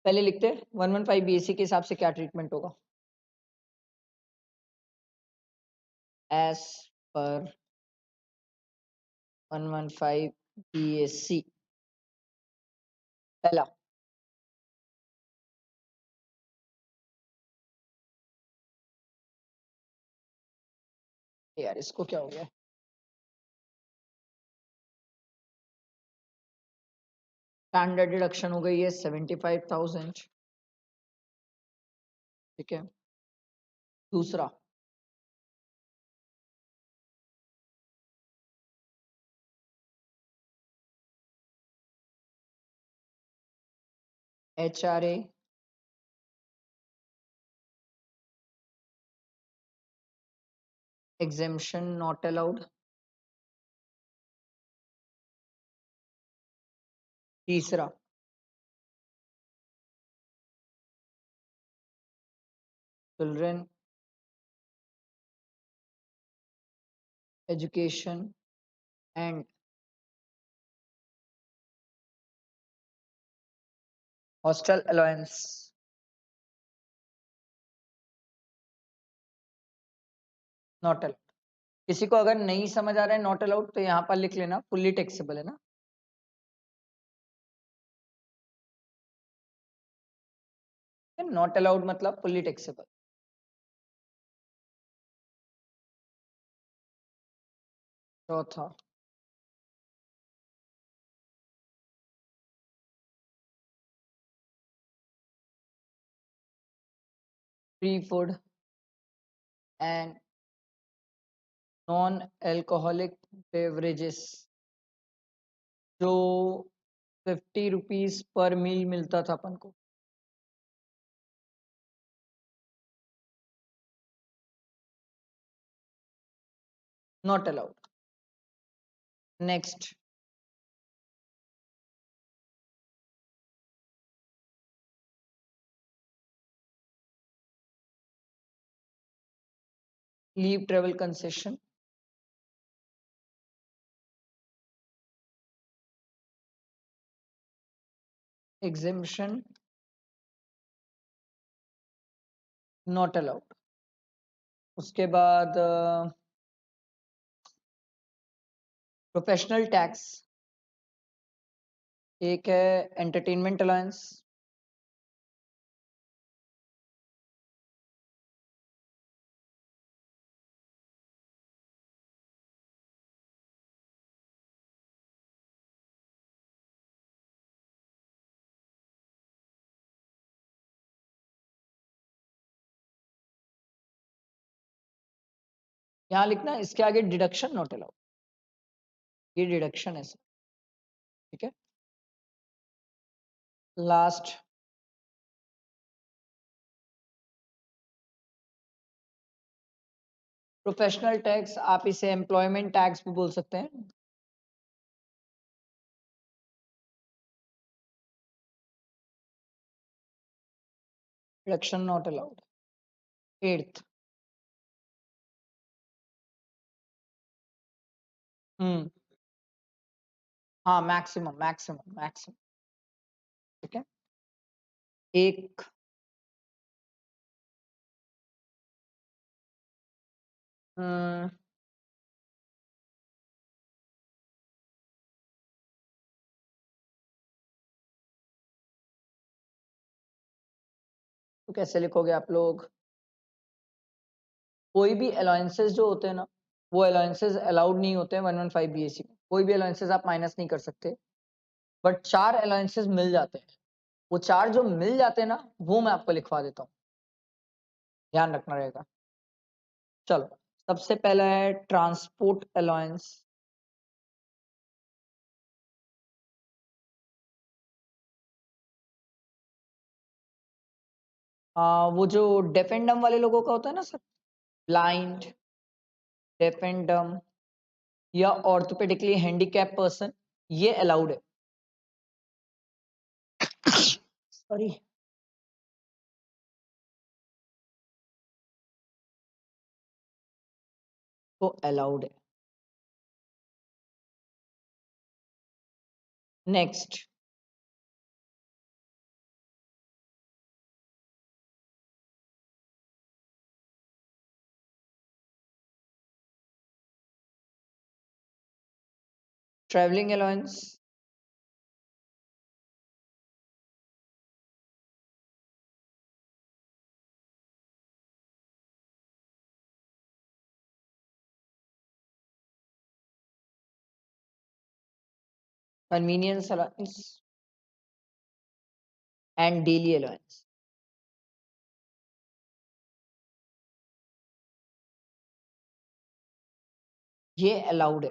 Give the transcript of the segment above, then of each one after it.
पहले लिखते 115 बीएससी के हिसाब से क्या ट्रीटमेंट होगा। एज पर 115 बीएससी पहला यार इसको क्या हो गया, स्टैंडर्ड डिडक्शन हो गई है 75,000। ठीक है, दूसरा HRA exemption not allowed। तीसरा children education and hostel allowance not allowed. किसी को अगर नहीं समझ आ रहा है नॉट अलाउड तो यहाँ पर लिख लेना फुल्ली टैक्सेबल है ना। नॉट अलाउड मतलब फुल्ली टैक्सेबल। चौथा free food and non alcoholic beverages जो 50 रुपीज पर मील मिलता था अपन को, not allowed. Next leave travel concession exhibition not allowed. उसके बाद प्रोफेशनल टैक्स, एक है एंटरटेनमेंट अलाउंस, यहाँ लिखना इसके आगे डिडक्शन नॉट अलाउड, ये डिडक्शन है सर। ठीक है, लास्ट प्रोफेशनल टैक्स, आप इसे एम्प्लॉयमेंट टैक्स भी बोल सकते हैं। Deduction not allowed. एट्थ हम्म हाँ मैक्सिमम मैक्सिमम मैक्सिमम। ठीक है, एक हम्म तो कैसे लिखोगे आप लोग, कोई भी अलाउंसेस जो होते हैं ना वो अलाउंसेस अलाउड नहीं होते हैं 115 बीएससी में, कोई भी अलाउंसेस आप माइनस नहीं कर सकते, बट 4 अलाउंसेस मिल जाते हैं। वो 4 जो मिल जाते हैं ना वो मैं आपको लिखवा देता हूँ, ध्यान रखना रहेगा। चलो, सबसे पहला है ट्रांसपोर्ट अलाउंस, वो जो डेफ एंड डम वाले लोगों का होता है ना सर, ब्लाइंड, डेफ एंड डम या ऑर्थोपेडिकली हैंडीकैप पर्सन, ये अलाउड है। सॉरी, तो अलाउड है। Next travelling allowance, convenience allowance and daily allowance. ये अलाउड है।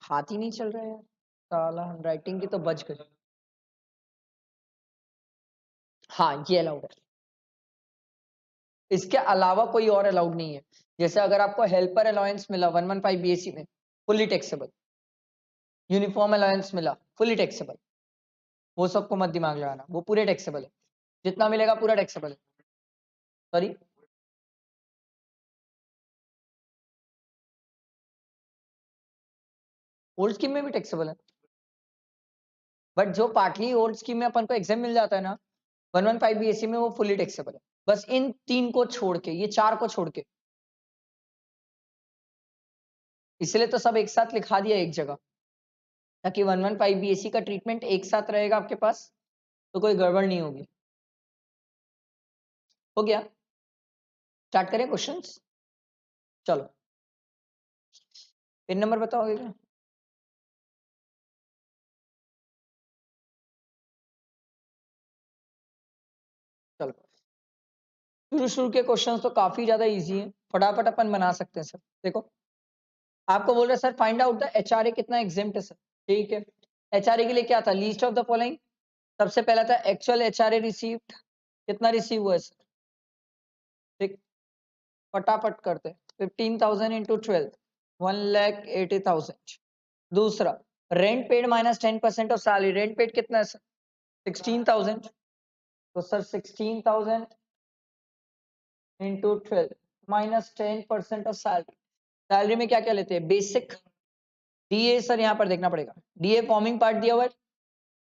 हाथ ही नहीं चल रहा है यार, साला हैंडराइटिंग की तो बच गई। हाँ ये अलाउड है, इसके अलावा कोई और अलाउड नहीं है। जैसे अगर आपको हेल्पर अलाउंस मिला 115 बीएससी में, फुल्ली टैक्सेबल। यूनिफॉर्म अलाउंस मिला, फुल्ली टैक्सेबल। वो सबको मत दिमाग लगाना, वो पूरे टैक्सेबल है, जितना मिलेगा पूरा टैक्सेबल है। सॉरी, ओल्ड स्कीम में भी टैक्सेबल है, बट जो पार्टली ओल्ड स्कीम में अपन को एग्जाम मिल जाता है ना 115 बीएससी में, वो फुल्ली टैक्सेबल है। बस इन 3 को छोड़ के, ये 4 को छोड़ के, इसलिए तो सब एक साथ लिखा दिया एक जगह, ताकि 115 बीएससी का ट्रीटमेंट एक साथ रहेगा आपके पास, तो कोई गड़बड़ नहीं होगी। हो गया, स्टार्ट करें क्वेश्चंस। चलो, पिन नंबर बताओगे क्या? चलो, शुरू के क्वेश्चंस तो काफी ज्यादा इजी है, फटाफट अपन बना सकते हैं सर। देखो, आपको बोल रहे sir find out the HRA कितना एग्जेम्प्ट है सर। ठीक है, एचआरए के लिए क्या था, लीस्ट ऑफ द फॉलोइंग। सबसे पहला था एक्चुअल एचआरए रिसीव्ड, कितना रिसीव हुआ है सर। ठीक, फटाफट करते, 15,000 इंटू 12, 1,80,000। दूसरा, rent paid minus 10% of salary, rent paid कितना है सर, 16,000। तो sir 16,000 into 12 minus 10% of salary. Salary में क्या क्या लेते हैं, बेसिक, डीए सर यहाँ पर देखना पड़ेगा, डीए फॉर्मिंग पार्ट दिया हुआ है,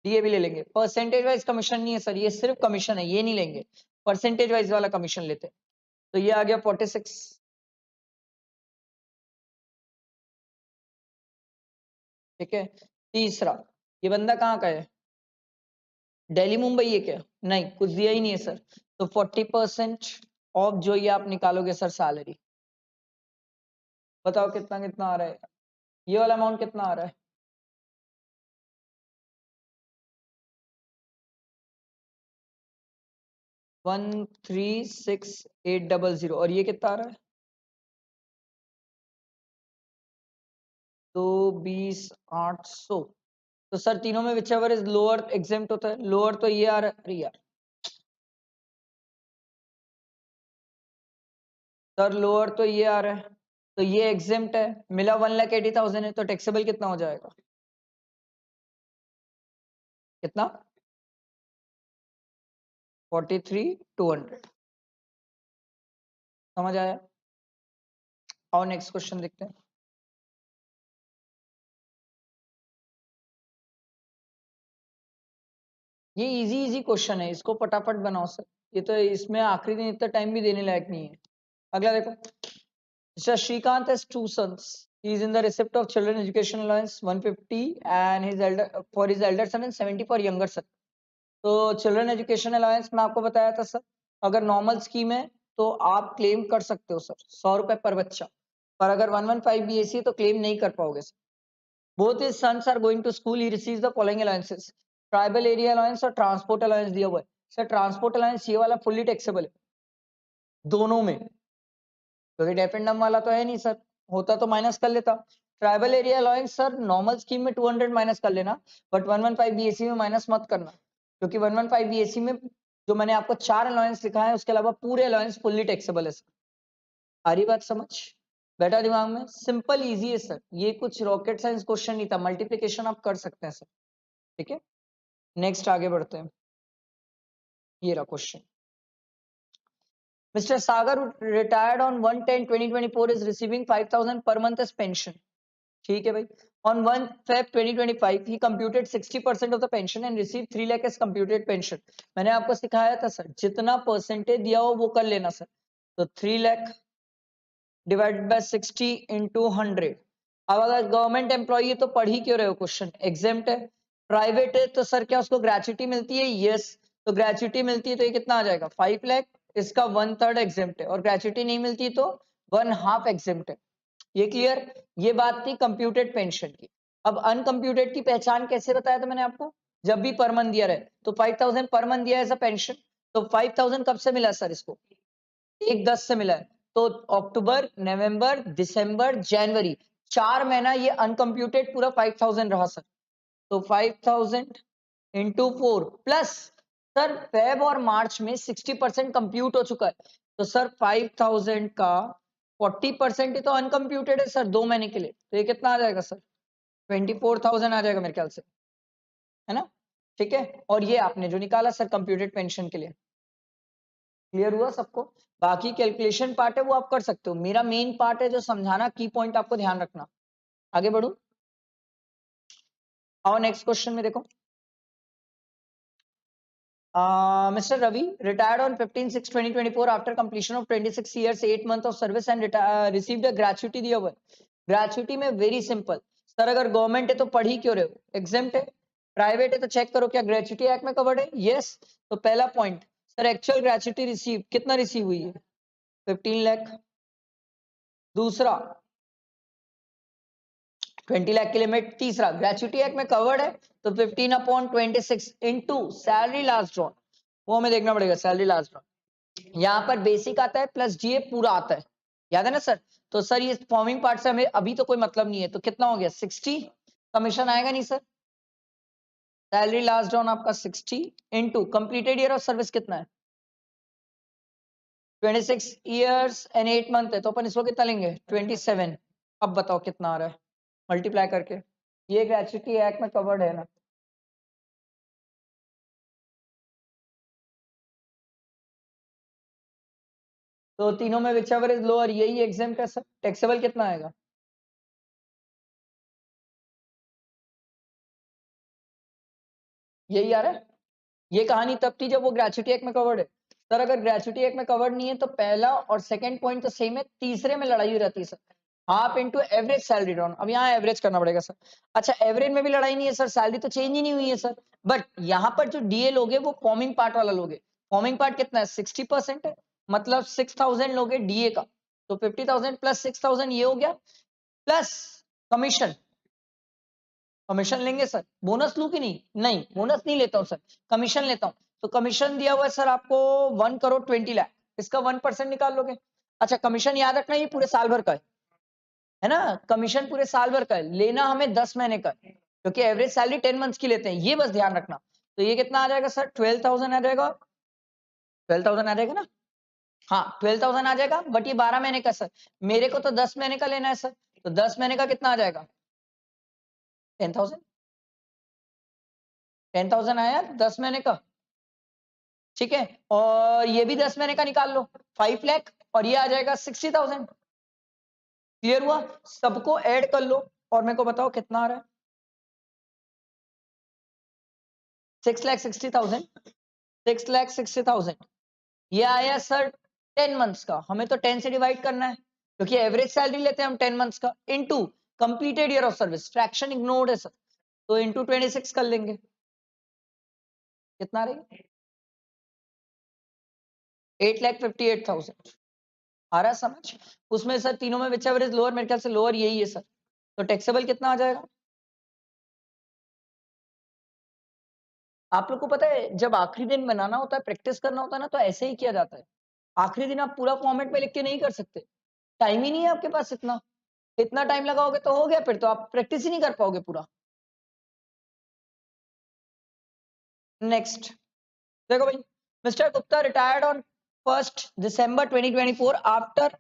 डीए भी ले लेंगे। परसेंटेज वाइज कमीशन नहीं है सर, ये सिर्फ कमीशन है, ये नहीं लेंगे, परसेंटेज वाइज वाला कमीशन लेते हैं। तो ये आ गया 46। ठीक है, तीसरा, ये बंदा कहाँ का है, दिल्ली मुंबई है क्या, नहीं कुछ दिया ही नहीं है सर। तो 40% ऑफ जो ये आप निकालोगे सर सैलरी, बताओ कितना कितना आ रहा है, ये वाला अमाउंट कितना आ रहा है, 136800। और ये कितना आ रहा है, 220,800। तो सर तीनों में which ever is lower exempt होता है, लोअर तो ये आ रहा है। अरे यार सर, लोअर तो ये आ रहा है, तो ये एग्जेम्प्ट है, मिला 1,80,000 है, तो टैक्सेबल कितना हो जाएगा, कितना, 43,200। समझ आया? और नेक्स्ट क्वेश्चन देखते हैं। ये इजी इजी क्वेश्चन है, इसको फटाफट बनाओ सर। ये तो इसमें आखिरी दिन इतना टाइम भी देने लायक नहीं है। अगला देखो, Mr. Shrikant has two sons. He is in the receipt of children education allowance 150 and his elder for his elder son and 70 for younger son. तो चिल्ड्रन एजुकेशन अलाउंस में आपको बताया था सर, अगर नॉर्मल स्कीम है तो आप claim कर सकते हो सर 100 रुपए पर बच्चा, पर अगर 115 बीएससी तो क्लेम नहीं कर पाओगे sir. Both his sons are going to school, he receives the following allowances, tribal area allowance और ट्रांसपोर्ट अलाउंस दिया हुआ है। सर ट्रांसपोर्ट अलाउंस ये वाला फुल्ली टैक्सेबल है दोनों में, क्योंकि डेफेंडम वाला तो है नहीं सर, होता तो माइनस कर लेता। Tribal area allowance sir normal scheme में 200 माइनस कर लेना, बट 115 बीएससी में माइनस मत करना, क्योंकि 115 बीएससी में जो मैंने आपको 4 अलाउंस लिखा है उसके अलावा पूरे अलाउंस फुल्ली टैक्सेबल है सर। आ रही बात समझ, बैठा दिमाग में, सिंपल इजी है सर, ये कुछ रॉकेट साइंस क्वेश्चन नहीं था, मल्टीप्लिकेशन आप कर सकते हैं सर। ठीक है, नेक्स्ट आगे बढ़ते हैं। ये रहा question, Mr. Sagar retired on 1/10/2024 is receiving 5,000 per month as pension. ठीक है भाई, on 1 Feb 2025 he computed 60% of the pension and received 3 lakh as computed pension. मैंने आपको सिखाया था सर, जितना परसेंटेज दिया हो वो कर लेना सर। तो 3 लाख डिवाइडेड बाय 60 इंटू 100। अब अगर गवर्नमेंट एम्प्लॉई है तो पढ़ ही क्यों रहे हो, क्वेश्चन एग्जेम्प्ट है। प्राइवेट है तो सर क्या उसको ग्रेच्युटी मिलती है, यस, तो ग्रेच्युटी मिलती है तो ये कितना आ जाएगा 5 लाख, इसका 1/3 एग्जेम्प्ट है, और ग्रेच्युटी नहीं मिलती तो 1/2 एग्जेम्प्ट है। ये क्लियर, ये बात थी कंप्यूटेड पेंशन की। अब अनकंप्यूटेड की पहचान कैसे बताया था मैंने आपको, जब भी पर मंथ दिया रहे, तो 5000 पर मंथ दिया एज अ पेंशन, तो 5000 कब से मिला सर इसको, 1/10 से मिला है, तो अक्टूबर, नवंबर, दिसंबर, जनवरी, 4 महीना ये अनकंप्यूटेड पूरा 5000 रहा सर, तो 5000 इंटू 4 प्लस सर फेब और मार्च में 60% कंप्यूट हो चुका है, तो सर 5000 का 40% ही तो अनकंप्यूटेड है सर 2 महीने के लिए, तो ये कितना आ जाएगा सर 24,000 आ जाएगा मेरे ख्याल से, है ना, ठीक है। और ये आपने जो निकाला सर कंप्यूटेड पेंशन के लिए, क्लियर हुआ सबको। बाकी कैलकुलेशन पार्ट है वो आप कर सकते हो, मेरा मेन पार्ट है जो समझाना, की पॉइंट आपको ध्यान रखना। आगे बढ़ू, आओ नेक्स्ट क्वेश्चन में देखो। Mr. Ravi retired on 15/6/2024 after completion of 26 years 8 months of service and received a gratuity दिया हुआ है। ग्रेचुटी में वेरी सिंपल सर, अगर गवर्नमेंट है तो पढ़ ही क्यों रहे हो, एग्जेम्प्ट है, प्राइवेट है तो चेक करो क्या ग्रेचुटी एक्ट में कवर्ड है, यस, तो पहला point sir actual gratuity receive कितना रिसीव हुई है 15 लाख, दूसरा 20 लाख की लिमिट, तीसरा ग्रेचुटी एक्ट में कवर्ड है तो 15/26 इनटू सैलरी लास्ट ड्रॉन, वो हमें देखना पड़ेगा सैलरी लास्ट ड्रॉन, यहाँ पर बेसिक आता है प्लस जीए पूरा आता है, याद है ना सर। तो सर ये फॉर्मिंग पार्ट से हमें अभी तो कोई मतलब नहीं है, तो कितना हो गया 60, कमीशन आएगा नहीं सर, सैलरी लास्ट ड्रॉन आपका 60 into completed year of service कितना है 26 ईयर्स एंड 8 मंथ है, तो अपन इसको कितना लेंगे 27। अब बताओ कितना आ रहा है मल्टीप्लाई करके, ये ग्रेचुटी एक्ट में कवर्ड है ना, तो तीनों में विच एवर इज लोअर यही एग्जाम्प्ट है सर, टैक्सेबल कितना आएगा, यही आ रहा है। ये कहानी तब थी जब वो ग्रेचुटी एक्ट में कवर्ड है सर, अगर ग्रेचुटी एक्ट में कवर्ड नहीं है तो पहला और सेकंड पॉइंट तो सेम है, तीसरे में लड़ाई हो रहती है sir, half into average salary down, अब यहाँ एवरेज करना पड़ेगा सर। अच्छा एवरेज में भी लड़ाई नहीं है सर, सैलरी तो चेंज ही नहीं हुई है सर, बट यहाँ पर जो डीए लोगे वो फॉर्मिंग पार्ट वाला लोगे, फॉर्मिंग पार्ट कितना है 60% है, मतलब 6000 लोगे डीए का, तो 50,000 प्लस 6,000 ये हो गया, प्लस कमीशन, कमीशन लेंगे सर, बोनस लू कि नहीं, नहीं बोनस नहीं लेता हूं सर, कमीशन लेता हूं, तो कमीशन दिया हुआ है सर आपको 1,20,00,000, इसका 1% निकाल लोगे। अच्छा कमीशन याद रखना ये पूरे साल भर का है ना, कमीशन पूरे साल भर का है, लेना हमें 10 महीने का, क्योंकि एवरेज सैलरी 10 मंथ्स की लेते हैं, ये बस ध्यान रखना। तो ये कितना आ जाएगा सर 12,000 आ जाएगा, 12,000 आ जाएगा ना, हाँ 12,000 आ जाएगा, बट ये 12 महीने का सर, मेरे को तो 10 महीने का लेना है सर, तो 10 महीने का कितना आ जाएगा 10,000, 10,000 आया 10 महीने का, ठीक है, और ये भी 10 महीने का निकाल लो 5 लाख, और ये आ जाएगा 60,000, क्लियर हुआ, सबको ऐड कर लो और मेरे को बताओ कितना आ रहा है 6,60,000, 6,60,000, ये आया सर 10 मंथ्स का, हमें तो 10 से डिवाइड करना है क्योंकि एवरेज सैलरी लेते हैं हम 10 मंथ्स का, into completed year of service, fraction ignored है सर, तो इनटू 26 कर लेंगे, कितना रहेगा 8,58,000, आ रहा है समझ, उसमें सर तीनों में विच एवर इज लोअर, मेरे ख्याल से लोअर यही है सर, तो टैक्सेबल कितना आ जाएगा। आप लोग को पता है जब आखिरी दिन बनाना होता है, प्रैक्टिस करना होता है ना, तो ऐसे ही किया जाता है, आखिरी दिन आप पूरा फॉर्मेट में लिख के नहीं कर सकते, टाइम ही नहीं है आपके पास इतना, इतना टाइम लगाओगे तो हो गया, फिर तो आप प्रैक्टिस ही नहीं कर पाओगे पूरा। नेक्स्ट देखो भाई, mister Gupta retired on 1 December 2024 after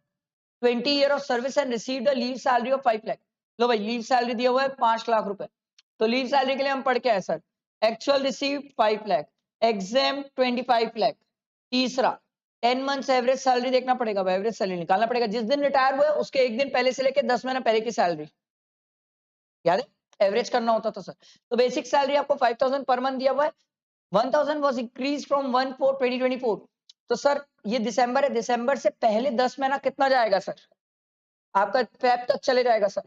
20 year of service and received a leave salary of 5 lakh. लो भाई लीव सैलरी दिया हुआ है 5 लाख रुपए, तो लीव सैलरी के लिए हम पढ़ के आए sir, actual receive 5 lakh, exam 25 lakh, तीसरा 10 मंथ्स एवरेज सैलरी देखना पड़ेगा, एवरेज सैलरी निकालना पड़ेगा, जिस दिन रिटायर हुए उसके एक दिन पहले से लेकर 10 महीना पहले की सैलरी, याद है एवरेज करना होता था सर। तो बेसिक सैलरी आपको 5,000 पर मंथ दिया हुआ है, 1,000 was increased from 1/4/2024, तो सर ये दिसंबर है, दिसंबर से पहले 10 महीना कितना जाएगा सर आपका फेब तक चले जाएगा सर।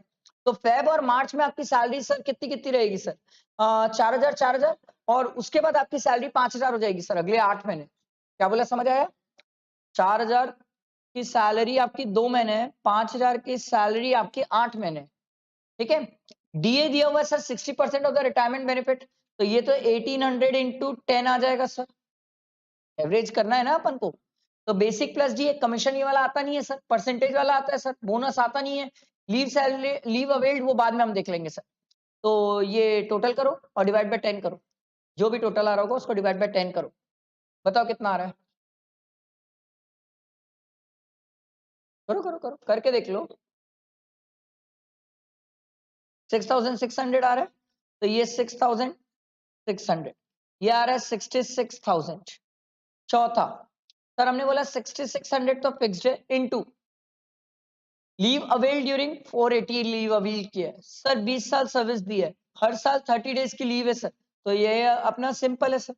तो फेब और मार्च में आपकी सैलरी सर कितनी कितनी रहेगी सर? 4,000 और उसके बाद आपकी सैलरी 5,000 हो जाएगी सर अगले 8 महीने। क्या बोला, समझ आया? 4,000 की सैलरी आपकी 2 महीने है, 5,000 की सैलरी आपकी 8 महीने, ठीक है। डीए दिया हुआ है sir 60% of the retirement benefit, तो ये तो 1800 इंटू 10 आ जाएगा सर। एवरेज करना है ना अपन को, तो बेसिक प्लस डी कमीशन ये वाला आता नहीं है सर, परसेंटेज वाला आता है सर, बोनस आता नहीं है, लीव सैलरी लीव अवेल्ड वो बाद में हम देख लेंगे सर। तो ये टोटल करो और डिवाइड बाय 10 करो, जो भी टोटल आ रहा होगा उसको डिवाइड बाय 10 करो, बताओ कितना आ रहा है। करो करो करो करके देख लो। 6,600 आ रहा है, तो ये 6,600, ये आ रहा है 66,000। चौथा सर हमने बोला 6,600 तो फिक्स्ड है, into leave avail during 480 leave avail किया है सर, 20 साल सर्विस दी है, हर साल 30 डेज की लीव है सर, तो ये अपना सिंपल है सर,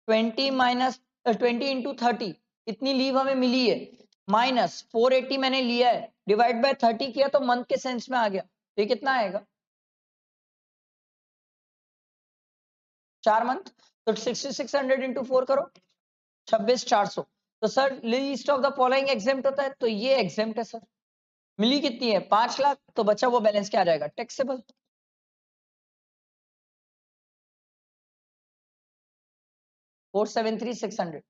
20 माइनस 20 इंटू 30 इतनी लीव हमें मिली है, माइनस 480 मैंने लिया है, डिवाइड बाय 30 किया तो मंथ के सेंस में आ गया, तो ये कितना आएगा 4 मंथ, तो 6,600 इंटू 4 करो 26,400। तो sir list of the following exempt होता है, तो ये एग्जेम्प्ट है सर। मिली कितनी है 5 लाख, तो बचा वो बैलेंस क्या आ जाएगा, टैक्सेबल। 473,600,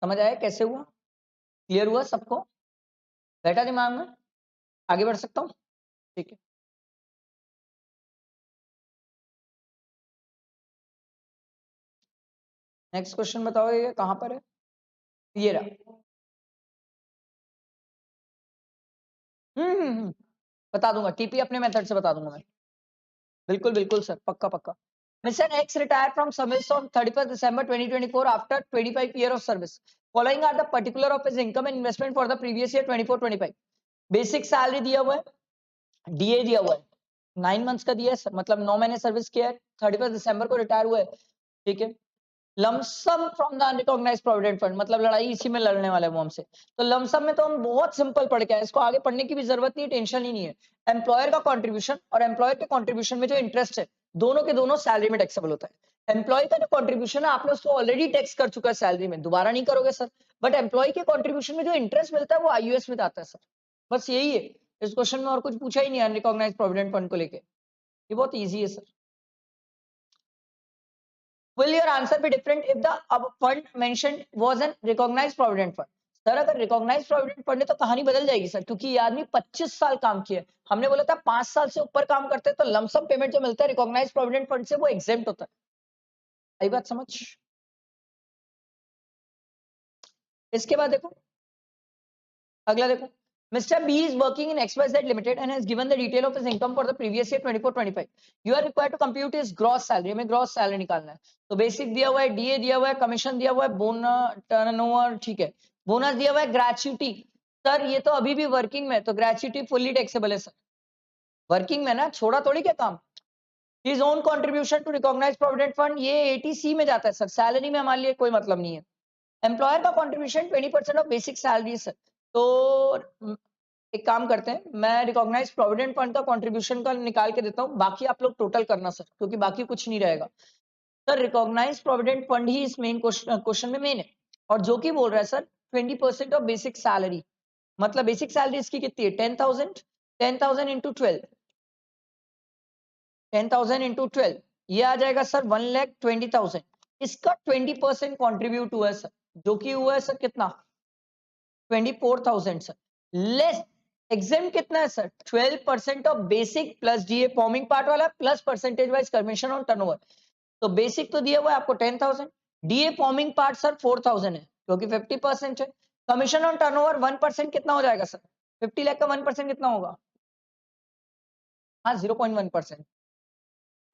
समझ आया कैसे हुआ, क्लियर हुआ सबको, बैठा दिमाग में, आगे बढ़ सकता हूँ, ठीक है। नेक्स्ट क्वेश्चन बताओ ये कहां पर है, ये रहा। हम्म, बता दूंगा, टीपी अपने मेथड से बता दूंगा मैं, बिल्कुल बिल्कुल सर, पक्का पक्का। Mister X retire from service on 31 December 2024 after 25 year of service, following are the particular of his income and investment for the previous year 24-25। Basic salary दिया हुआ है, डीए दिया हुआ है, 9 मंथ्स का दिया है सर, मतलब 9 महीने सर्विस किया है, 31 दिसंबर को रिटायर हुआ है, ठीक है। Lump sum from the unrecognised provident fund, मतलब लड़ाई इसी में लड़ने वाले हैं वो हमसे, तो लमसम में तो हम बहुत सिंपल पढ़ के आए, इसको आगे पढ़ने की भी जरूरत नहीं, टेंशन ही नहीं है। एम्प्लॉयर का कंट्रीब्यूशन और एम्प्लॉयर के कंट्रीब्यूशन में जो इंटरेस्ट है, दोनों के दोनों सैलरी में टैक्सेबल होता है। एम्प्लॉय का जो कंट्रीब्यूशन है आपने उसको ऑलरेडी टैक्स कर चुका है सैलरी में, दोबारा नहीं करोगे सर, बट एम्प्लॉय के कंट्रीब्यूशन में जो इंटरेस्ट मिलता है वो आईयूएस में जाता है सर, बस यही है। इस क्वेश्चन में और कुछ पूछा ही नहीं अनरिकॉग्नाइज्ड प्रोविडेंट फंड को लेके, ये बहुत ईजी है sir. Will your answer be different if the fund mentioned was an recognized provident fund? Sir अगर रिकॉग्नाइज प्रोविडेंट फंड है तो कहानी बदल जाएगी सर, क्योंकि ये आदमी 25 साल काम किया है, हमने बोला था 5 साल से ऊपर काम करते हैं तो लमसम पेमेंट जो मिलता है रिकॉग्नाइज प्रोविडेंट फंड से वो एग्जेम्प्ट होता है। आई बात समझ? इसके बाद देखो, अगला देखो, Mr. B is working in XYZ Limited and has given the detail of his income for the previous year 24-25. You are required to compute his gross salary. हमें gross salary निकालना है, तो बेसिक दिया हुआ है, डीए दिया हुआ है, कमीशन दिया हुआ है, बोनस टर्नओवर, ठीक है, बोनस दिया हुआ है, ग्रेच्युटी। सर ये तो अभी भी वर्किंग में, तो ग्रेच्युटी फुल्ली टैक्सेबल है सर, वर्किंग में ना, छोड़ा थोड़ी क्या काम। His own contribution to recognise provident fund, ये एटीसी में जाता है सर, सैलरी में हमारे लिए कोई मतलब नहीं है। एम्प्लॉयर का कंट्रीब्यूशन 20% ऑफ बेसिक सैलरी है सर, तो एक काम करते हैं, मैं रिकॉग्नाइज प्रोविडेंट फंड का कंट्रीब्यूशन का निकाल के देता हूँ, बाकी आप लोग टोटल करना सर, क्योंकि बाकी कुछ नहीं रहेगा सर। रिकॉग्नाइज प्रोविडेंट फंड ही इस मेन क्वेश्चन में मेन है, और जो कि बोल रहा है सर 20% ऑफ बेसिक सैलरी, मतलब बेसिक सैलरी इसकी कितनी है 10,000, 10,000 इंटू 12, 10,000 इंटू 12, ये आ जाएगा सर 1,20,000, इसका 20% कॉन्ट्रीब्यूट हुआ है सर, जो कि हुआ है सर कितना 24,000 सर, लेस एग्जाम कितना है sir 12% of basic plus DA forming part वाला plus percentage wise commission on turnover, तो बेसिक तो दिया हुआ है आपको 10,000, डीए फॉर्मिंग पार्ट सर 4,000 है क्योंकि 50% है, कमीशन ऑन टर्नओवर 1% कितना हो जाएगा सर, 50 लाख का 1% कितना होगा, हाँ 0.1%,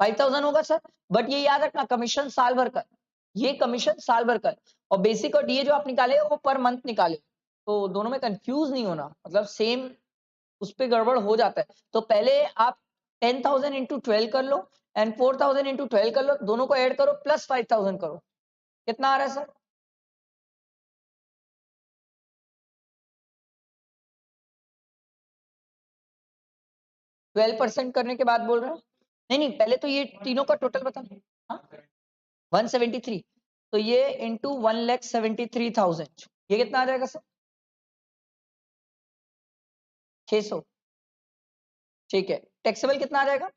5,000 होगा सर। बट ये याद रखना कमीशन साल भर का, ये कमीशन साल भर का है, और बेसिक और डीए जो आप निकाले वो पर मंथ निकाले, तो दोनों में कंफ्यूज नहीं होना, मतलब सेम उस पे गड़बड़ हो जाता है, तो पहले आप 10,000 इंटू 12 कर लो एंड 4,000 इंटू 12 कर लो, दोनों को ऐड करो प्लस 5,000 करो, कितना आ रहा है सर, 12% करने के बाद बोल रहे हैं? नहीं नहीं, पहले तो ये तीनों का टोटल बता। हाँ 173, तो ये इंटू 1,73,000, ये कितना आ जाएगा सर? 600। ठीक है, टैक्सेबल कितना आ जाएगा?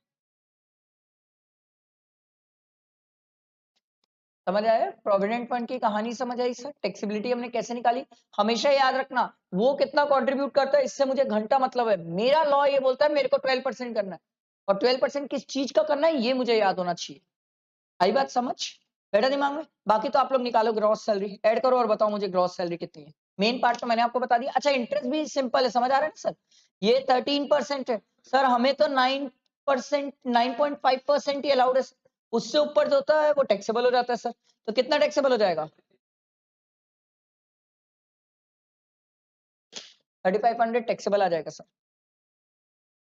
समझ आया? प्रोविडेंट फंड की कहानी समझ आई सर? टैक्सेबिलिटी हमने कैसे निकाली? हमेशा याद रखना वो कितना कंट्रीब्यूट करता है इससे मुझे घंटा मतलब है। मेरा लॉ ये बोलता है मेरे को 12% करना है, और 12% किस चीज का करना है ये मुझे याद होना चाहिए। आई बात समझ? बैठा दिमाग में? बाकी तो आप लोग निकालो ग्रॉस सैलरी, ऐड करो और बताओ मुझे ग्रॉस सैलरी कितनी है। मेन पार्ट तो मैंने आपको बता दिया। अच्छा, इंटरेस्ट भी सिंपल है, समझ आ रहा है ना सर? ये 13% है सर, हमें तो 9%, 9.5% ही अलाउड है। उससे ऊपर जो होता है वो टैक्सेबल हो जाता है सर। तो कितना टैक्सेबल हो जाएगा? 3500 टैक्सेबल आ जाएगा सर,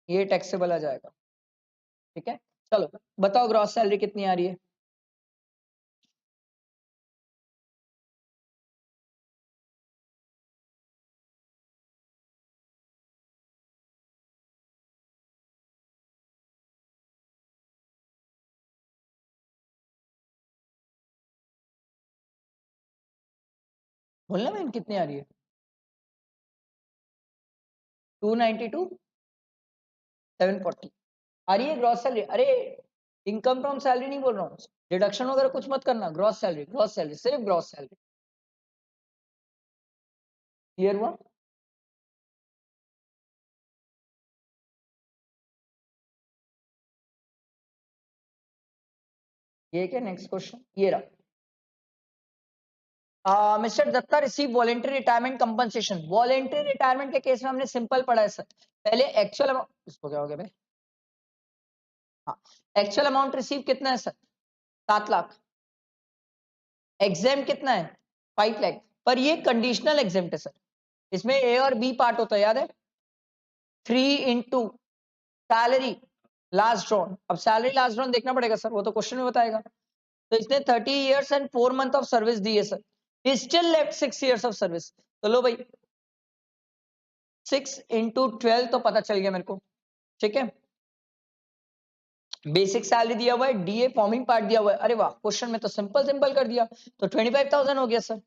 ये टैक्सेबल आ जाएगा। ठीक है, चलो बताओ ग्रॉस सैलरी कितनी आ रही है? बोलना मैम कितनी आ रही है? 292,740 आ रही है ग्रॉस सैलरी। अरे इनकम फ्रॉम सैलरी नहीं बोल रहा हूँ, डिडक्शन वगैरह कुछ मत करना, ग्रॉस सैलरी, ग्रॉस सैलरी, सिर्फ ग्रॉस सैलरी। क्लियर हुआ? ये क्या नेक्स्ट क्वेश्चन ये रहा। Mister Datta receive voluntary retirement compensation. Voluntary retirement के केस में हमने सिंपल पढ़ा है सर, पहले एक्चुअल अमाउंट, इसको क्या हो गया भाई? हाँ, एक्चुअल अमाउंट रिसीव कितना है सर? 7 लाख। एग्जाम कितना है? 5 लाख। पर ये कंडीशनल एग्जाम है सर, इसमें ए और बी पार्ट होता है, याद है? 3 इंटू सैलरी लास्ट ड्रॉन। अब सैलरी लास्ट ड्रॉन देखना पड़ेगा सर, वो तो क्वेश्चन में बताएगा। तो इसने 30 years and 4 month of service दी है sir, he still left 6 years of service. तो लो भाई 6 इंटू 12 तो पता चल गया मेरे को। ठीक है, बेसिक सैलरी दिया हुआ है, डीए फॉर्मिंग पार्ट दिया हुआ है। अरे वाह, क्वेश्चन में तो सिंपल सिंपल कर दिया। तो 25,000 हो गया सर,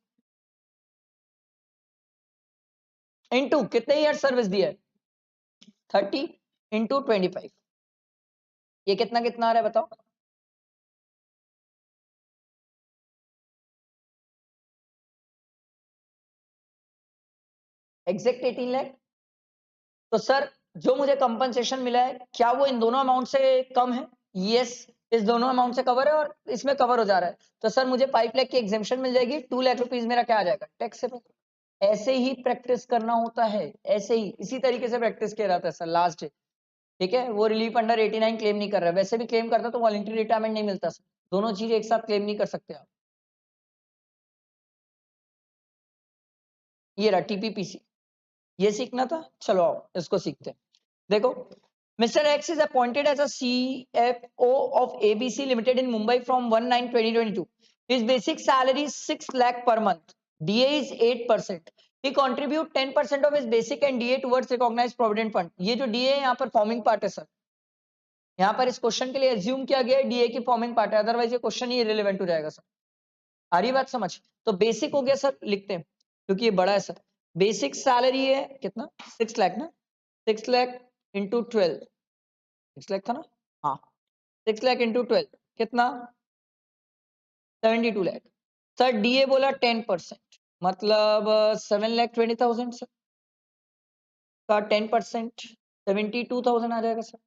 इनटू कितने ईयर सर्विस दिया है? 30 इंटू 25, ये कितना कितना आ रहा है बताओ? एग्जैक्ट 18 लाख। तो सर जो मुझे कंपनसेशन मिला है क्या वो इन दोनों अमाउंट से कम है? यस, इस दोनों अमाउंट से कवर है और इसमें कवर हो जा रहा है। तो सर मुझे 5 लाख की एग्जेम्पशन मिल जाएगी, 2 लाख रुपीज मेरा क्या आ जाएगा? टैक्स से। ऐसे ही प्रैक्टिस करना होता है, ऐसे ही इसी तरीके से प्रैक्टिस किया जाता है सर लास्ट। ठीक है, वो रिलीफ अंडर 89 क्लेम नहीं कर रहा है, वैसे भी क्लेम करता तो वॉलंटरी रिटायरमेंट नहीं मिलता सर। दोनों चीज एक साथ क्लेम नहीं कर सकते आप। ये रहा टीपीपीसी, ये सीखना था। चलो आओ इसको सीखते हैं। देखो, mister X is appointed as a CFO of ABC limited in Mumbai from 1/9/2022। His basic salary 6 lakh per month, DA is 8%। he contribute 10% of his basic and DA towards recognized provident fund। ये जो DA है यहाँ पर forming part है sir, यहाँ पर इस question के लिए एज्यूम किया गया है डीए की फॉर्मिंग पार्ट है, अदरवाइज ये क्वेश्चन ही इरेलेवेंट हो जाएगा सर। आ रही बात समझ? तो बेसिक हो गया सर, लिखते हैं क्योंकि ये बड़ा है सर। बेसिक सैलरी है कितना? 6 लाख ना, 6 लाख इंटू 12, 6 लाख था ना? हाँ, 6 लाख इंटू 12 कितना? 72 लाख। सर डीए बोला 10%, मतलब 7,20,000 सर का 10% 72,000 आ जाएगा सर।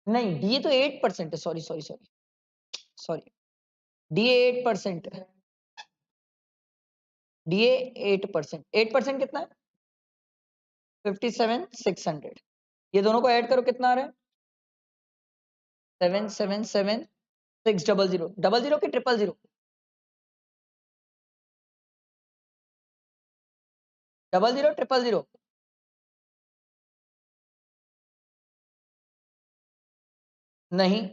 नहीं, डीए तो 8% है, sorry sorry sorry sorry, DA 8% है, डीए 8%, 8% कितना है? 57,600। ये दोनों को ऐड करो कितना आ रहा है? 777,600, 00 की 000? 00, 000? नहीं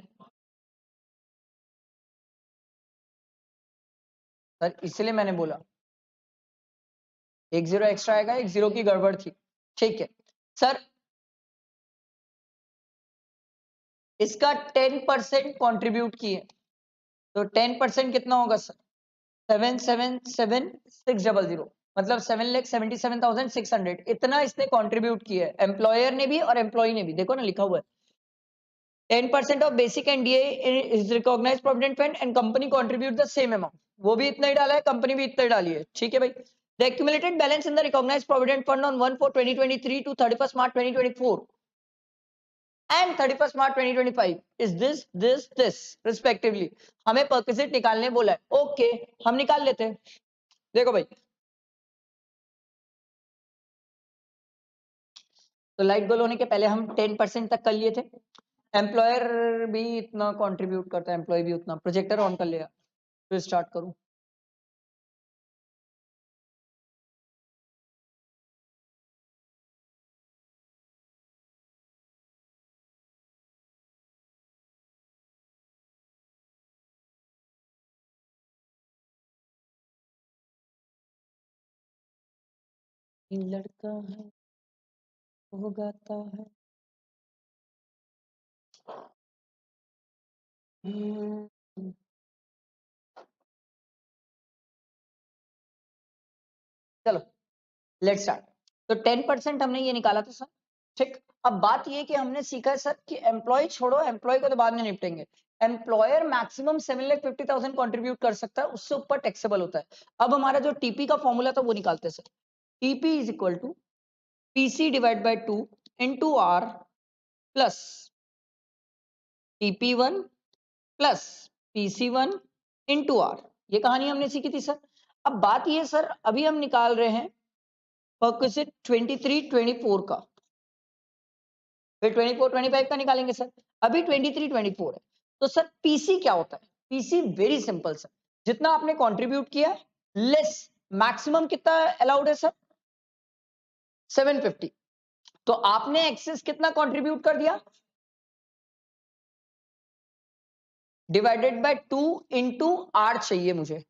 सर, इसलिए मैंने बोला एक जीरो एक्स्ट्रा आएगा, एक जीरो की गड़बड़ थी। ठीक है सर, इसका 10% कॉन्ट्रीब्यूट किए, तो 10% कितना होगा सर? 777,600, मतलब 7,77,600। इतना इसने कॉन्ट्रीब्यूट किया है, एम्प्लॉयर ने भी और एम्प्लॉय ने भी। देखो ना लिखा हुआ है 10% of basic and DA is recognised provident fund and company contribute the same amount. वो भी इतना ही डाला है, कंपनी भी इतना ही डाली है, ठीक है भाई। The accumulated balance in the recognised provident fund on 1/4/2023 to 31st March 2024 and 31st March 2025 is this respectively। हमें परक्विजिट निकालने बोला है, ओके हम निकाल लेते हैं। देखो भाई, तो लाइट गोल होने के पहले हम 10% तक कर लिए थे। एम्प्लॉयर भी इतना कंट्रीब्यूट करता है, एम्प्लॉय भी उतना। प्रोजेक्टर ऑन कर लिया, फिर स्टार्ट करूं। लड़का है वो गाता है। चलो लेट्स स्टार्ट। तो 10% हमने ये निकाला था सर, ठीक। अब बात ये कि हमने सीखा है सर कि एम्प्लॉय छोड़ो, एम्प्लॉय को तो बाद में निपटेंगे। एम्प्लॉयर मैक्सिमम 7,50,000 कंट्रीब्यूट कर सकता है, उससे ऊपर टैक्सेबल होता है। अब हमारा जो टीपी का फॉर्मूला था वो निकालते हैं sir. TP is equal to PC divide by 2 into R plus TP one plus PC1 into R. ये कहानी हमने सीखी थी सर। अब बात ये सर, अभी हम निकाल रहे हैं परक्विजिट 23-24 का, फिर 24-25 का निकालेंगे सर। अभी 23-24 है, तो सर पीसी क्या होता है? पीसी वेरी सिंपल सर, जितना आपने कंट्रीब्यूट किया लेस मैक्सिमम कितना अलाउड है सर? 750। तो आपने एक्सेस कितना कंट्रीब्यूट कर दिया? डिवाइडेड बाय 2 इंटू आर चाहिए मुझे।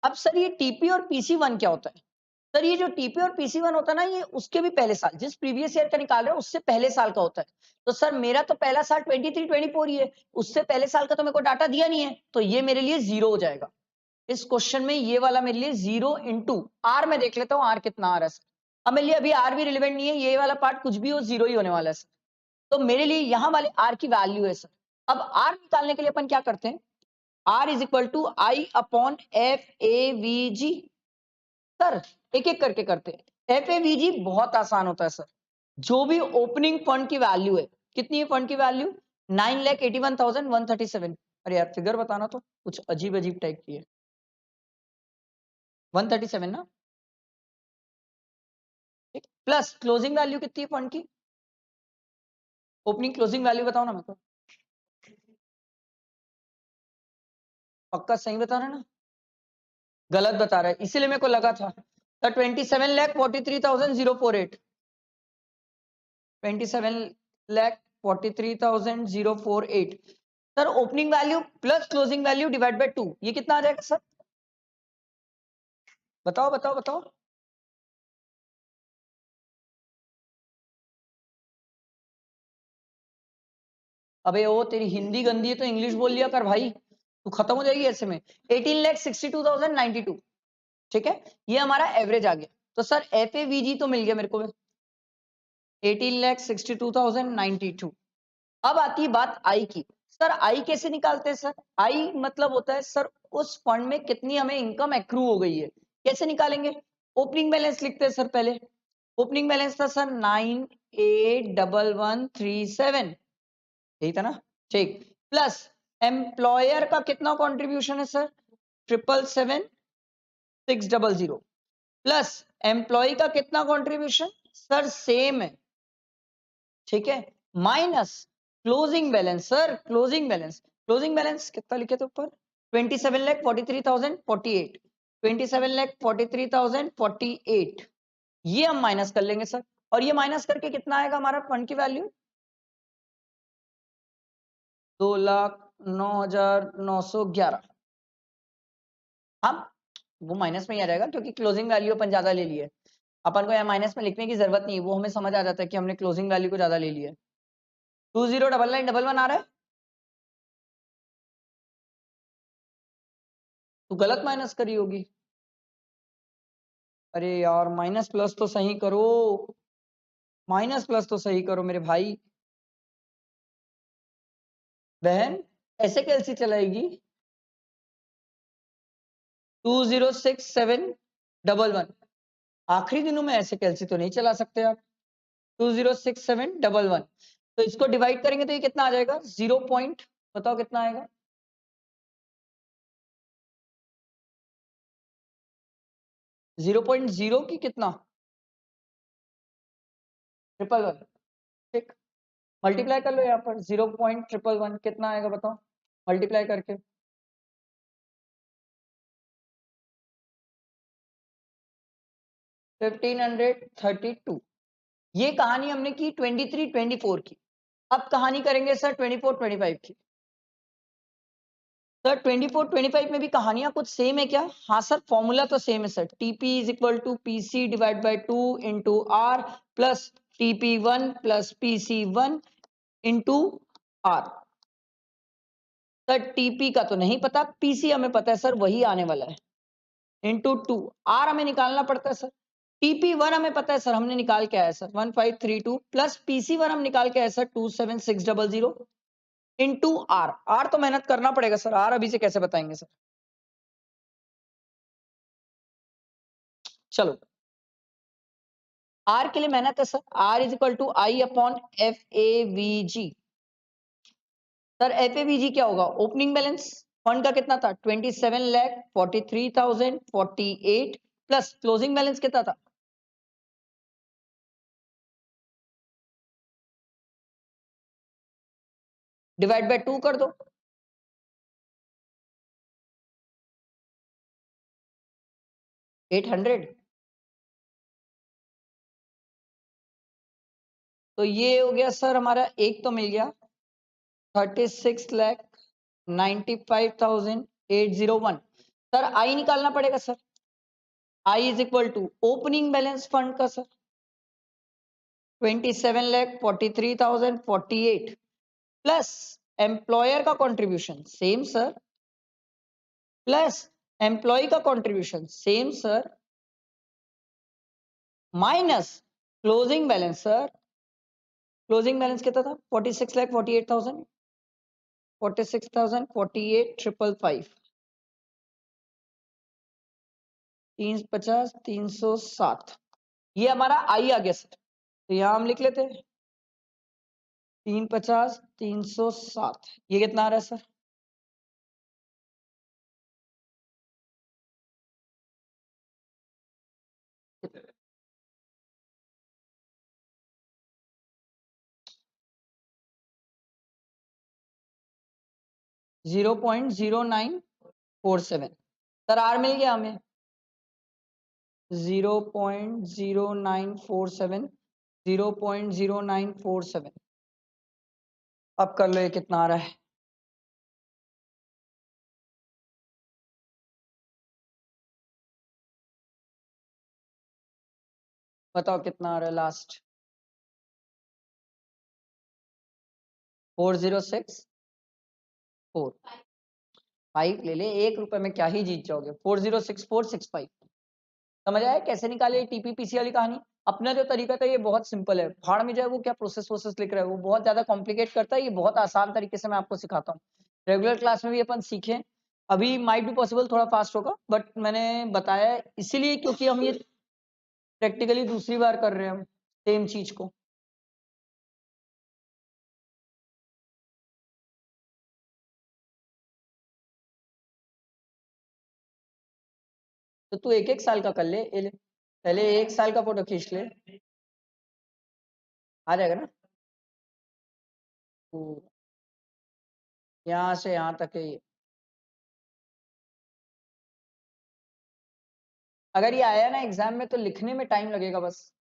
अब सर ये टीपी और पीसी1 क्या होता है? सर ये जो टीपी और पीसी1 होता है ना, ये उसके भी पहले साल, जिस प्रीवियस ईयर का निकाल रहे हैं उससे पहले साल का होता है। तो सर मेरा तो पहला साल 23-24 ही है, उससे पहले साल का तो मेरे को डाटा दिया नहीं है, तो ये मेरे लिए जीरो हो जाएगा। इस क्वेश्चन में ये वाला मेरे लिए 0 इंटू आर में देख लेता हूँ आर कितना आ रहा है सर। अब मेरे लिए अभी आर भी रिलेवेंट नहीं है, ये वाला पार्ट कुछ भी हो, जीरो ही होने वाला है सर। तो मेरे लिए यहाँ वाले आर की वैल्यू है सर। अब आर निकालने के लिए अपन क्या करते हैं? R is equal to I upon F A V G. Sir एक एक करके करते हैं। एफएवीजी बहुत आसान होता है सर। जो भी ओपनिंग फंड की वैल्यू है, कितनी है फंड की वैल्यू? 9,81,137। अरे यार फिगर बताना, तो कुछ अजीब अजीब टाइप की है। 137 ना, ठीक। प्लस क्लोजिंग वैल्यू कितनी है फंड की? ओपनिंग क्लोजिंग वैल्यू बताओ ना मेरे को। पक्का सही बता रहे ना? गलत बता रहा है, इसीलिए मेरे को लगा था। 27,43,048। 27,43,048। Sir opening value plus closing value divide by 2, ये कितना आ जाएगा सर? बताओ बताओ बताओ। अबे ओ तेरी हिंदी गंदी है तो इंग्लिश बोल लिया कर भाई, तू खत्म हो जाएगी ऐसे में। 18,62,092, ठीक है, ये हमारा एवरेज आ गया। तो सर एफएवीजी तो मिल गया मेरे को, 18,62,092। अब आती है बात आई की। सर आई कैसे निकालते हैं सर? आई मतलब होता है सर उस फंड में कितनी हमें इनकम एक्रू हो गई है। कैसे निकालेंगे? ओपनिंग बैलेंस लिखते हैं सर पहले। ओपनिंग बैलेंस था सर 98,1137, यही था ना, ठीक। प्लस एम्प्लॉयर का कितना कंट्रीब्यूशन है सर? 777,600। प्लस एम्प्लॉय का कितना कंट्रीब्यूशन सर? सेम है, ठीक है। Minus closing balance sir, closing balance कितना लिखे थे ऊपर? 27,43,048, 27,43,048, ये हम माइनस कर लेंगे सर। और ये माइनस करके कितना आएगा हमारा फंड की वैल्यू? 2,09,911। हाँ, वो माइनस में ही आ जाएगा क्योंकि क्लोजिंग वैल्यू अपन ज्यादा ले लिए। अपन को यहाँ माइनस में लिखने की जरूरत नहीं है, वो हमें समझ आ जाता है कि हमने क्लोजिंग वैल्यू को ज्यादा ले लिया है। 209911 आ रहा है, तो गलत माइनस करी होगी। अरे यार माइनस प्लस तो सही करो, माइनस प्लस तो सही करो मेरे भाई बहन, ऐसे कैसे चलाएगी। 206711 आखिरी दिनों में ऐसे कैलसी तो नहीं चला सकते आप। 206711 तो इसको डिवाइड करेंगे तो ये कितना आ जाएगा, 0 पॉइंट, बताओ कितना आएगा। 0.0 की कितना, 111, ठीक, मल्टीप्लाई कर लो यहाँ पर, 0.111 कितना आएगा बताओ, मल्टीप्लाई करके। 1532। ये कहानी हमने की 23-24 की। अब कहानी करेंगे सर 24-25 की। सर 24-25 में भी कहानियां कुछ सेम है क्या? हाँ सर, फॉर्मूला तो सेम है sir, TP is equal to PC divide by 2 into R plus TP one plus PC one into R. Sir TP का तो नहीं पता, पीसी हमें पता है सर, वही आने वाला है, इंटू 2, आर हमें निकालना पड़ता है सर। टीपी1 हमें पता है सर, हमने निकाल के आया सर 1532 प्लस पीसी1 हम निकाल के आया सर 27600 इंटू आर। आर तो मेहनत करना पड़ेगा सर, आर अभी से कैसे बताएंगे सर। चलो आर के लिए मेहनत है sir, R is equal to I upon F A V G. Sir F A V G क्या होगा, ओपनिंग बैलेंस फंड का कितना था 27,43,048 प्लस क्लोजिंग बैलेंस कितना था, डिवाइड बाय 2 कर दो, 800। तो ये हो गया सर हमारा, एक तो मिल गया 36,95,801। सर आई निकालना पड़ेगा sir, I is equal to opening balance fund का सर 27,43,048 प्लस एम्प्लॉयर का contribution same sir, plus employee का contribution same sir, minus closing balance sir, closing balance कितना था 46,48,000, 46,000 48 555 350 307, ये हमारा आई आ गया सर। तो यहां हम लिख लेते हैं 350 307, ये कितना आ रहा है सर, जीरो 0.0947। सर आर मिल गया हमें 0.0947, 0.0947। अब कर लो ये कितना आ रहा है, बताओ कितना आ रहा है लास्ट, 4064 5 ले ले, 1 रुपए में क्या ही जीत जाओगे, 406465। समझ आया कैसे निकाले टीपीपीसी वाली कहानी। अपना जो तरीका था ये बहुत सिंपल है, भाड़ में जाए वो क्या प्रोसेस वोसेस लिख रहा है, वो बहुत ज्यादा कॉम्प्लिकेट करता है, ये बहुत आसान तरीके से मैं आपको सिखाता हूँ, रेगुलर क्लास में भी अपन सीखें। अभी माइट भी पॉसिबल थोड़ा फास्ट होगा, बट मैंने बताया इसीलिए क्योंकि हम ये प्रैक्टिकली दूसरी बार कर रहे हैं हम सेम चीज को। तो तू एक एक साल का कर ले, ये ले पहले 1 साल का फोटो खींच ले, आ जाएगा ना। यहाँ से यहाँ तक है ये, अगर ये आया ना एग्जाम में तो लिखने में टाइम लगेगा, बस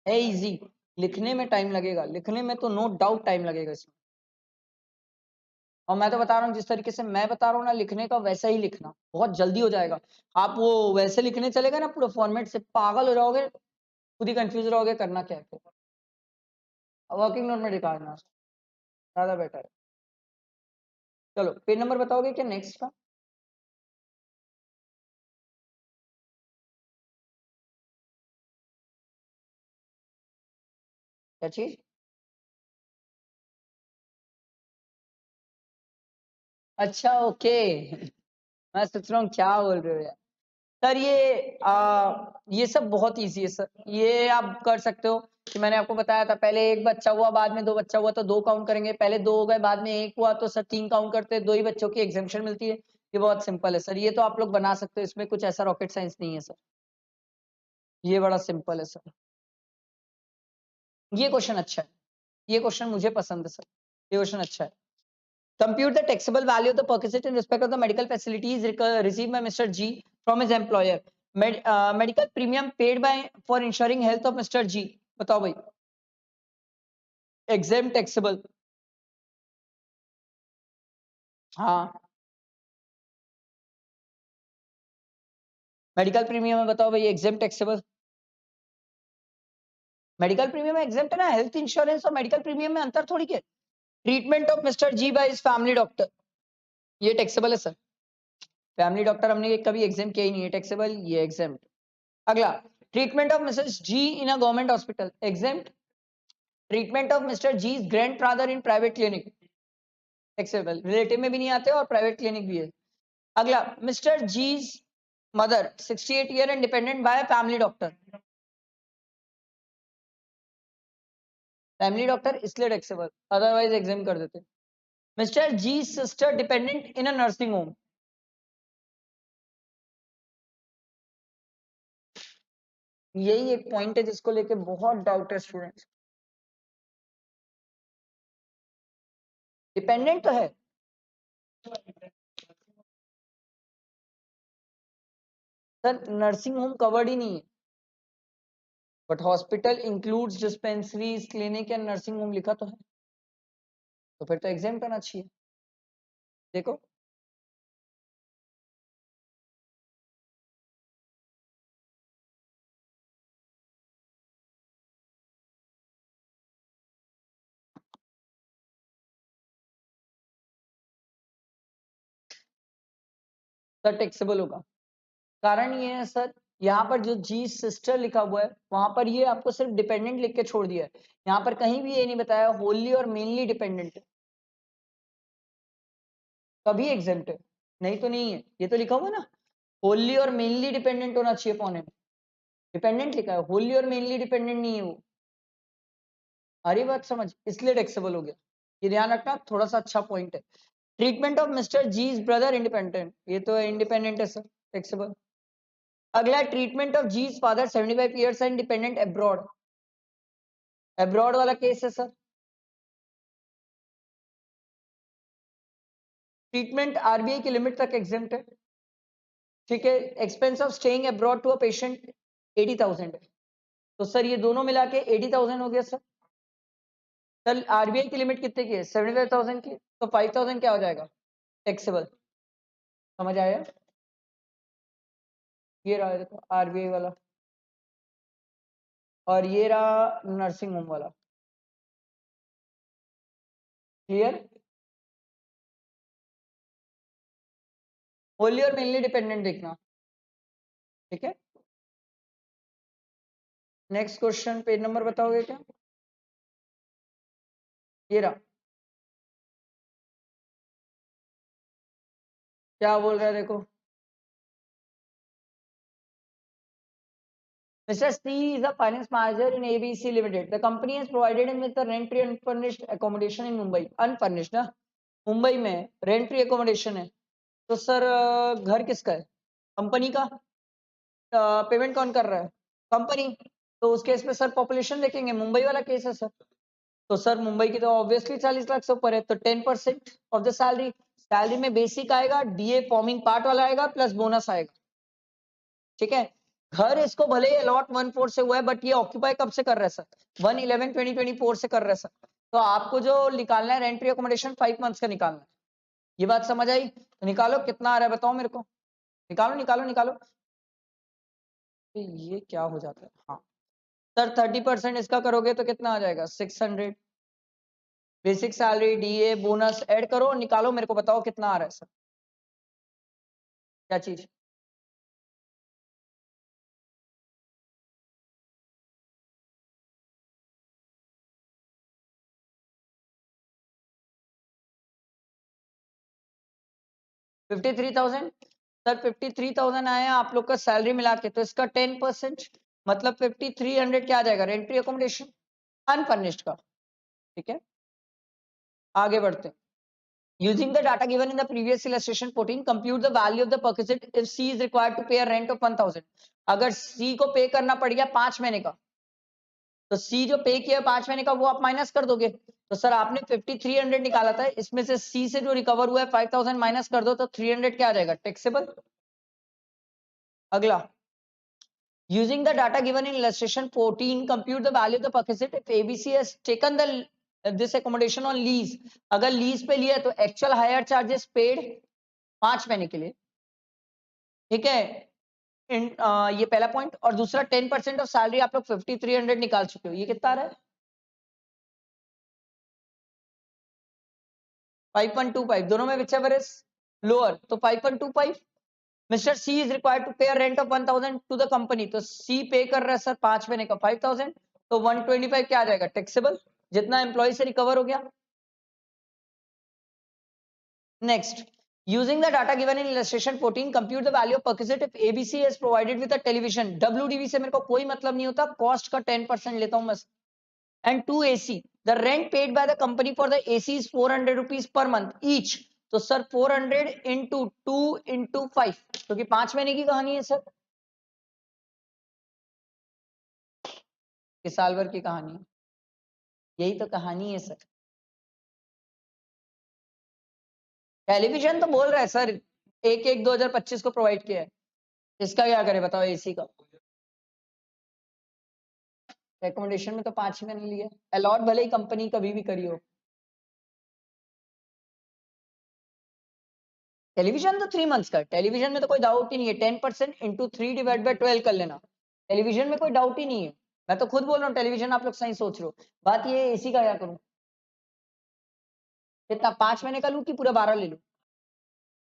है इजी, लिखने में टाइम लगेगा, लिखने में तो नो डाउट टाइम लगेगा इसमें। और मैं तो बता रहा हूँ जिस तरीके से मैं बता रहा हूँ ना लिखने का, वैसा ही लिखना, बहुत जल्दी हो जाएगा। आप वो वैसे लिखने चलेगा ना पूरा फॉर्मेट से, पागल हो जाओगे, खुद ही कंफ्यूज रहोगे करना क्या है। वर्किंग नोट में दिखा देना। ज्यादा बेटर है। चलो पेज नंबर बताओगे क्या नेक्स्ट का? क्या चीज? अच्छा ओके। मैं सोच रहा हूँ क्या बोल रहे हो यार। सर ये सब बहुत इजी है सर, ये आप कर सकते हो कि मैंने आपको बताया था पहले एक बच्चा हुआ बाद में दो बच्चा हुआ तो दो काउंट करेंगे, पहले दो हो गए बाद में एक हुआ तो सर तीन काउंट करते हैं, दो ही बच्चों की एग्जेम्पशन मिलती है। ये बहुत सिंपल है सर, ये तो आप लोग बना सकते हो, इसमें कुछ ऐसा रॉकेट साइंस नहीं है सर, ये बड़ा सिंपल है सर। ये क्वेश्चन अच्छा है, ये क्वेश्चन मुझे पसंद है सर, ये क्वेश्चन अच्छा है। Compute the taxable value of the perquisite in respect of the medical facilities received by Mr. G from his employer. Medical premium paid by for ensuring health of Mr. G. बताओ भाई। Exempt taxable। हाँ medical premium है, बताओ भाई exempt taxable। Medical premium exempt है ना, health insurance और medical premium में अंतर थोड़ी के। Treatment of mister G by his family doctor, ये टैक्सेबल है सर। फैमिली डॉक्टर हमने कभी एग्जाम किया ही नहीं है, टैक्सेबल ये एग्जाम्प्ट। अगला, treatment of missus G in a government hospital, exempt. Treatment of mister G grand father in private clinic, taxable, relative में भी नहीं आते और प्राइवेट क्लिनिक भी है। अगला, mister G mother 68 year and dependent by family doctor, family doctor इसलिए taxable, otherwise exempt कर देते। Mister G sister dependent in a nursing home, यही एक पॉइंट है जिसको लेके बहुत डाउट है स्टूडेंट्स। डिपेंडेंट तो है सर, नर्सिंग होम कवर्ड ही नहीं है, but hospital includes dispensaries clinic and nursing home लिखा तो है, तो फिर तो एग्जाम करना चाहिए। देखो सर टैक्सेबल होगा, कारण ये है सर, यहाँ पर जो जी सिस्टर लिखा हुआ है वहां पर ये आपको सिर्फ डिपेंडेंट लिख के छोड़ दिया है, यहाँ पर कहीं भी ये नहीं बताया होली और मेनली डिपेंडेंट, कभी एग्जेम्प्ट है, नहीं तो नहीं है, ये तो लिखा हुआ है ना, होली और मेनली डिपेंडेंट होना चाहिए पौने में, डिपेंडेंट लिखा है, होली और मेनली डिपेंडेंट नहीं है वो। हरी बात समझ, इसलिए टैक्सेबल हो गया, ये ध्यान रखना, थोड़ा सा अच्छा पॉइंट है। Treatment of mister G's brother independent, ये तो इंडिपेंडेंट है सर, टैक्सेबल। अगला, treatment of G's father 75 years and dependent abroad, abroad वाला केस है सर। ट्रीटमेंट आरबीआई की लिमिट तक एग्जेम्प्ट है, ठीक है। Expense of staying abroad to a patient 80,000 है, तो सर ये दोनों मिला के 80,000 हो गया सर। सर आरबीआई की लिमिट कितने की है, 75,000 की, तो 5,000 क्या हो जाएगा, टैक्सेबल। समझ आया? ये रहा देखो आरबीआई वाला, और ये रहा नर्सिंग होम वाला, क्लियर। होली और मेनली डिपेंडेंट देखना, ठीक है। नेक्स्ट क्वेश्चन, पेज नंबर बताओगे क्या? ये रहा, क्या बोल रहा है देखो। Mr. C is a finance manager in ABC Limited. The company has provided him with the rent-free unfurnished accommodation in Mumbai. Unfurnished ना, मुंबई में रेंट फ्री एकोमोडेशन है, तो सर घर किसका है, कंपनी का, पेमेंट कौन कर रहा है, कंपनी, तो उस केस में सर पॉपुलेशन देखेंगे, मुंबई वाला केस है सर, तो सर मुंबई की तो ऑब्वियसली 40 लाख से ऊपर है, तो 10% ऑफ द सैलरी, सैलरी में बेसिक आएगा, डीए फॉर्मिंग पार्ट वाला आएगा प्लस बोनस आएगा, ठीक है। घर इसको भले ही अलॉट 1/4 से हुआ है, बट ये ऑक्यूपाई कब से कर रहा है सर, 1/11/2024 से कर रहा है सर, तो आपको जो निकालना है रेंट फ्री अकोमोडेशन 5 मंथ्स का निकालना है, ये बात समझ आई, तो निकालो कितना आ रहा है बताओ मेरे को, निकालो निकालो निकालो। ये क्या हो जाता है, हाँ सर 30% इसका करोगे तो कितना आ जाएगा, 600, basic salary, DA, bonus add करो और निकालो, मेरे को बताओ कितना आ रहा है सर। क्या चीज? $53,000 सर। 53,000 आया आप लोग का सैलरी मिला के, तो इसका 10% मतलब 5300 क्या आ जाएगा? रेंट्री अकोमोडेशन अनफर्निश्ड का। ठीक है, आगे बढ़ते हैं। Using the data given in the previous illustration 14, compute the value of the perquisite if C is required to pay a rent of 1,000. अगर C को पे करना पड़ गया 5 महीने का, तो C जो पे किया 5 महीने का वो आप माइनस कर दोगे। तो सर आपने 5300 निकाला था, इसमें से C से जो रिकवर हुआ है 5000 माइनस कर दो, तो 300 क्या आ जाएगा? टैक्सेबल। अगला, using the data given in illustration 14, compute the value of the perquisite if ABC has taken the this accommodation on lease. अगर लीज पे लिया तो एक्चुअल हायर चार्जेस पेड 5 महीने के लिए। ठीक है, ये पहला पॉइंट। और दूसरा 10% ऑफ सैलरी आप लोग 5300 निकाल चुके हो, ये कितना आ रहा है? 5.25। दोनों में whichever is lower, तो 5.25। Mister C is required to pay rent of 1000 to the company, तो सी पे कर रहा है सर 5 महीने का 5000, तो 125 क्या आ जाएगा? टैक्सेबल, जितना एम्प्लॉय से रिकवर हो गया। Next, using the data given in illustration 14, compute the value of perquisite if ABC is provided with a television. WDV से मेरे को कोई मतलब नहीं होता, कॉस्ट का 10% लेता हूं मैं। And 2 AC, the rent paid by the company for the AC is 400 rupees per month each. तो सर 400 into 2 into 5, क्योंकि 5 महीने की कहानी है सर, कि साल भर की कहानी है, यही तो कहानी है सर। टेलीविजन तो बोल रहा है सर 1/1/2025 को प्रोवाइड किया है, इसका क्या करे बताओ? एसी का रिकमेंडेशन में तो 5 महीने लिया, अलॉट भले ही कंपनी कभी भी करी हो। टेलीविजन तो 3 मंथ्स का, टेलीविजन में तो कोई डाउट ही नहीं है। 10% इंटू 3 डिवाइड बाई 12 कर लेना, टेलीविजन में कोई डाउट ही नहीं है। मैं तो खुद बोल रहा हूँ टेलीविजन आप लोग सही सोच रहे हो। बात ये एसी का क्या करूं? कितना, 5 महीने का लूं कि पूरा 12 ले लूं?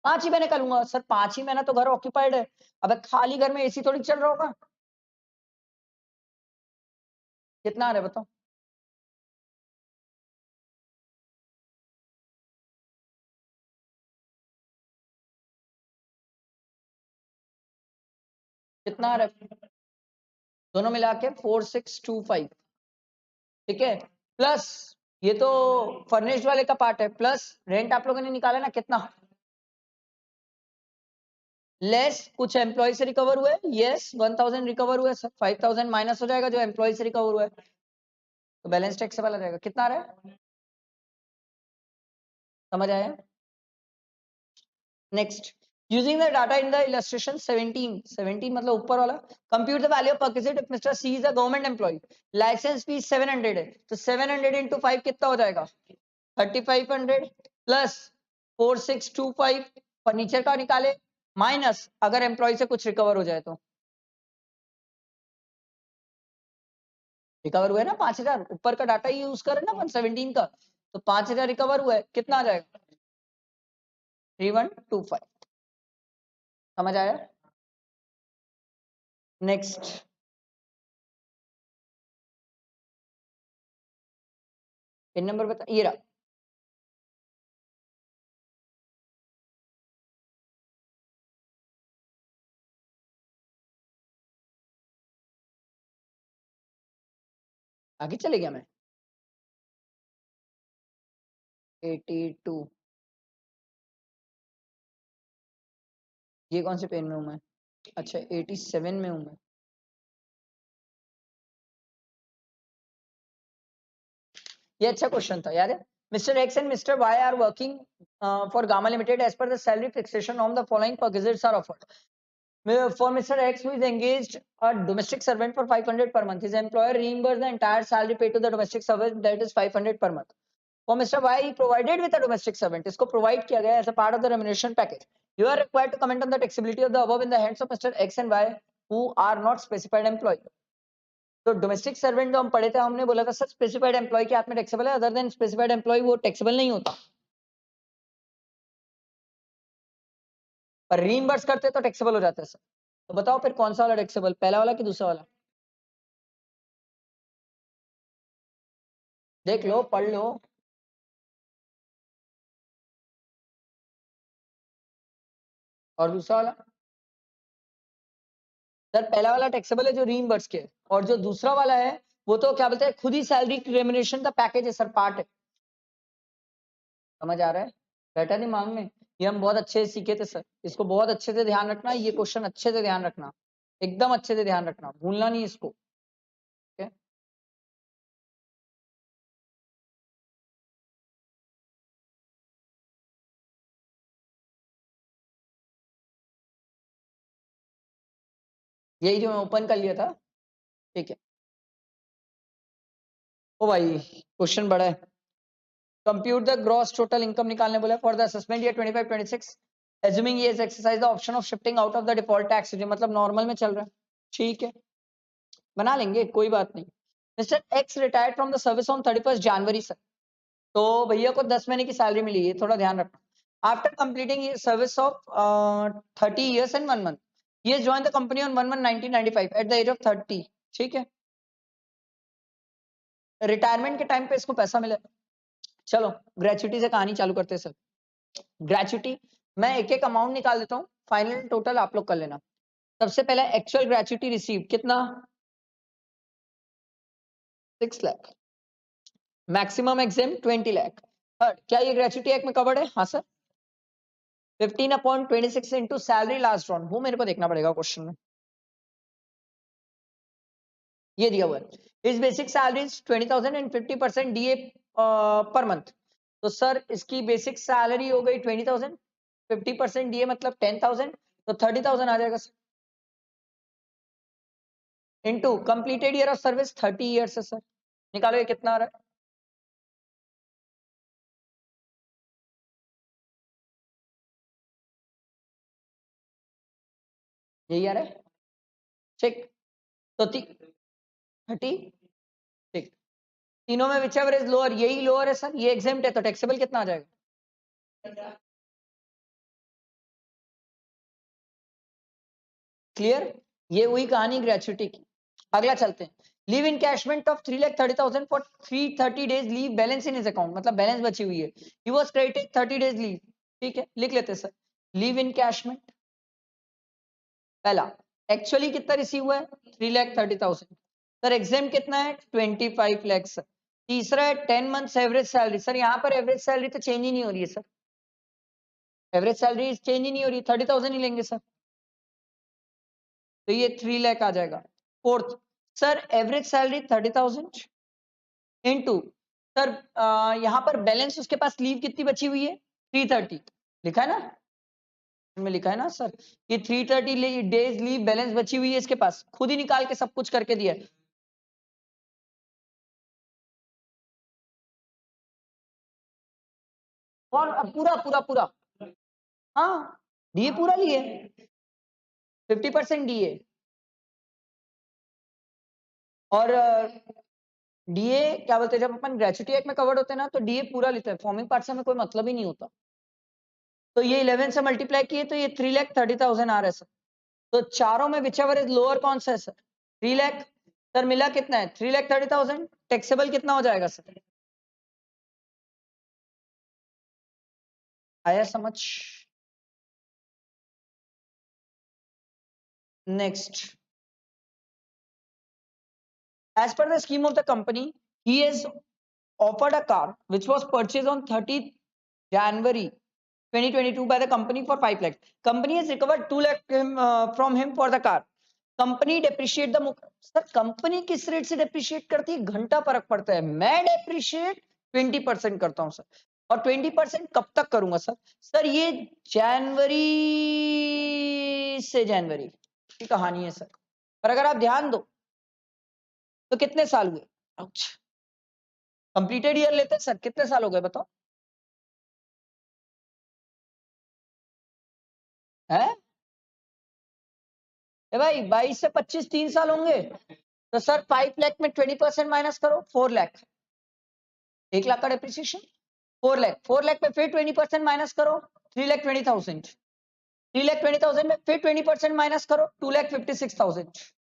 5 ही महीने का लूंगा सर। 5 ही महीना तो घर ऑक्यूपाइड है, अब खाली घर में एसी थोड़ी चल रहा होगा। कितना आ रहा है बताओ? कितना आ रहा है? दोनों मिला के 4625। ठीक है, प्लस ये तो फर्निश्ड वाले का पार्ट है, प्लस रेंट आप लोगों ने निकाला ना कितना, लेस कुछ एम्प्लॉय से रिकवर हुआ है। यस 1000 रिकवर हुआ है सर, 5000 माइनस हो जाएगा जो एम्प्लॉय से रिकवर हुआ है, तो बैलेंस टैक्स वाला जाएगा। कितना आ रहा है? समझ आया? Next, using the data in the illustration 17 मतलब ऊपर वाला, compute the value of perquisite if Mr. C is a government employee, license fee 700 है, तो 700 into 5 कितना हो जाएगा? 3500 प्लस 4625 फर्नीचर का निकाले, माइनस अगर एम्प्लॉय से कुछ रिकवर हो जाए तो। रिकवर हुआ है ना 5000, ऊपर का डाटा यूज करे ना 117 का, तो 5000 रिकवर हुआ है, कितना आ जाएगा? 3125। समझ आया? नेक्स्ट, पिन नंबर बता, ये रहा। आगे चले गया मैं। 82, ये कौन से पेन में हूं मैं? अच्छा 87 में हूं मैं। ये अच्छा क्वेश्चन था यार। Mister X and mister Y are working for gamma limited as per the salary fixation on the following perquisites are offered. For Mr. X, who is engaged a domestic servant for 500 per month, his employer reimburse the entire salary paid to the domestic servant, that is 500 per month. For Mr. Y, he provided with a domestic servant. इसको provide किया गया as a part of the remuneration package. You are required to comment on the taxability of the above in the hands of Mr. X and Y, who are not specified employee. तो domestic servant जो हम पढ़े थे, हमने बोला था sir specified employ के हाथ में टैक्सेबल है, अदर देन स्पेसिफाइड एम्प्लॉय वो टैक्सेबल नहीं होता, पर रीइंबर्स करते तो टैक्सेबल हो जाता है सर। तो बताओ फिर कौन सा वाला टैक्सेबल, पहला वाला कि दूसरा वाला? देख लो, पढ़ लो। और दूसरा वाला? सर पहला वाला टैक्सेबल है जो रीइंबर्स के, और जो दूसरा वाला है वो तो क्या बोलते हैं, खुद ही सैलरी रेम्युनरेशन का पैकेज है सर, पार्ट है। समझ आ रहा है? बैठा नहीं मांग में, ये हम बहुत अच्छे से सीखे थे सर, इसको बहुत अच्छे से ध्यान रखना, ये क्वेश्चन अच्छे से ध्यान रखना, एकदम अच्छे से ध्यान रखना, भूलना नहीं इसको। ठीक है? यही जो मैं ओपन कर लिया था। ठीक है। ओ भाई क्वेश्चन बड़ा है। Compute the gross total income निकालने बोला for the assessment year 25-26, assuming ये exercise the option of shifting out of the default tax, जो मतलब नॉर्मल में चल रहा है। ठीक है, बना लेंगे, कोई बात नहीं। Mister x retired from the service on 31 January sir, तो भैया को 10 महीने की सैलरी मिली है, थोड़ा ध्यान रखना। After completing service of 30 years and 1 month, he has joined the company on 1/1/1995 at the age of 30। ठीक है, रिटायरमेंट के टाइम पे इसको पैसा मिला। चलो ग्रेचुटी से कहानी चालू करते हैं सर। ग्रेचुटी मैं एक एक अमाउंट निकाल देता हूँ, फाइनल टोटल आप लोग कर लेना। सबसे पहले एक्चुअल ग्रेचुटी रिसीव कितना? 6 lakh. Maximum exempt 20 lakh. Third, क्या ये ग्रेचुटी एक्ट में कवर्ड है? हाँ sir. 15/26 into salary last drawn, वो मेरे को देखना पड़ेगा क्वेश्चन में, ये दिया हुआ है। इस basic salary 20,000 and 50% DA per month. तो सर इसकी बेसिक सैलरी हो गई 20,000, 50% डीए मतलब 10,000, तो 30,000 आ जाएगा sir. Into completed year of service 30 years है सर, निकालो ये कितना आ रहा है। यही आ रहा है। ठीक, तो 30। ठीक, तीनों में विच एवर इज लोअर, यही लोअर है सर, ये एग्जेम्प्ट है, तो टैक्सेबल कितना आ जाएगा? क्लियर? ये हुई कहानी ग्रेचुटी की। अगला चलते हैं। Leave encashment of 3,30,000 for 330 days leave balance in his account, मतलब बैलेंस बची हुई है, he was credited 30 days leave. ठीक है, लिख लेते हैं सर। लीव इनकैशमेंट पहला, एक्चुअली कितना रिसीव हुआ है? 3,30,000 सर, एग्जाम कितना है? 25 लाख सर। तीसरा है 10 मंथ्स एवरेज सैलरी, सर यहाँ पर एवरेज सैलरी तो चेंज ही नहीं हो रही है सर, एवरेज सैलरी चेंज ही नहीं हो रही, 30,000 ही लेंगे सर, तो ये 3 लाख आ जाएगा। Fourth, sir average salary 30,000 into, sir यहाँ पर बैलेंस उसके पास लीव कितनी बची हुई है? 330 लिखा है ना, में लिखा है ना सर कि 330 डेज लीव बैलेंस बची हुई है इसके पास, खुद ही निकाल के सब कुछ करके दिया है। और पूरा पूरा पूरा, हाँ डीए पूरा लिए, 50% डीए। और डीए क्या बोलते हैं, जब अपन ग्रेचुटी एक्ट में कवर्ड होते हैं ना, तो डीए पूरा लेते हैं, फॉर्मिंग पार्ट से हमें कोई मतलब ही नहीं होता। तो ये 11 से मल्टीप्लाई किए तो ये 3,30,000 आ रहा है सर। तो चारों में विचेवर इज लोअर कौन सा है सर? 3 लाख। सर मिला कितना है? 3,30,000। टैक्सेबल कितना हो जाएगा सर? आया समझ? Next, as per the scheme of the company, he has offered a car which was purchased on 30th January 2022 by the company for 5 lakh. Company has recovered 2 lakh from him for the car. Company depreciate the, sir company किस rate से depreciate करती है? घंटा फर्क पड़ता है। मैं depreciate 20% करता हूं सर, और 20% कब तक करूंगा सर? सर ये जनवरी से जनवरी की कहानी है सर, पर अगर आप ध्यान दो तो कितने साल हुए? कंप्लीटेड ईयर लेते हैं सर, कितने साल हो गए बताओ? है भाई 22 से 25 3 साल होंगे। तो सर 5 लाख में 20% माइनस करो, 4 लाख, 1 लाख का डेप्रिसिएशन, 4 लाख, 4 लाख में फिर 20% माइनस करो, 3,20,000, 3,20,000 में फिर 20% माइनस करो, 2,56,000।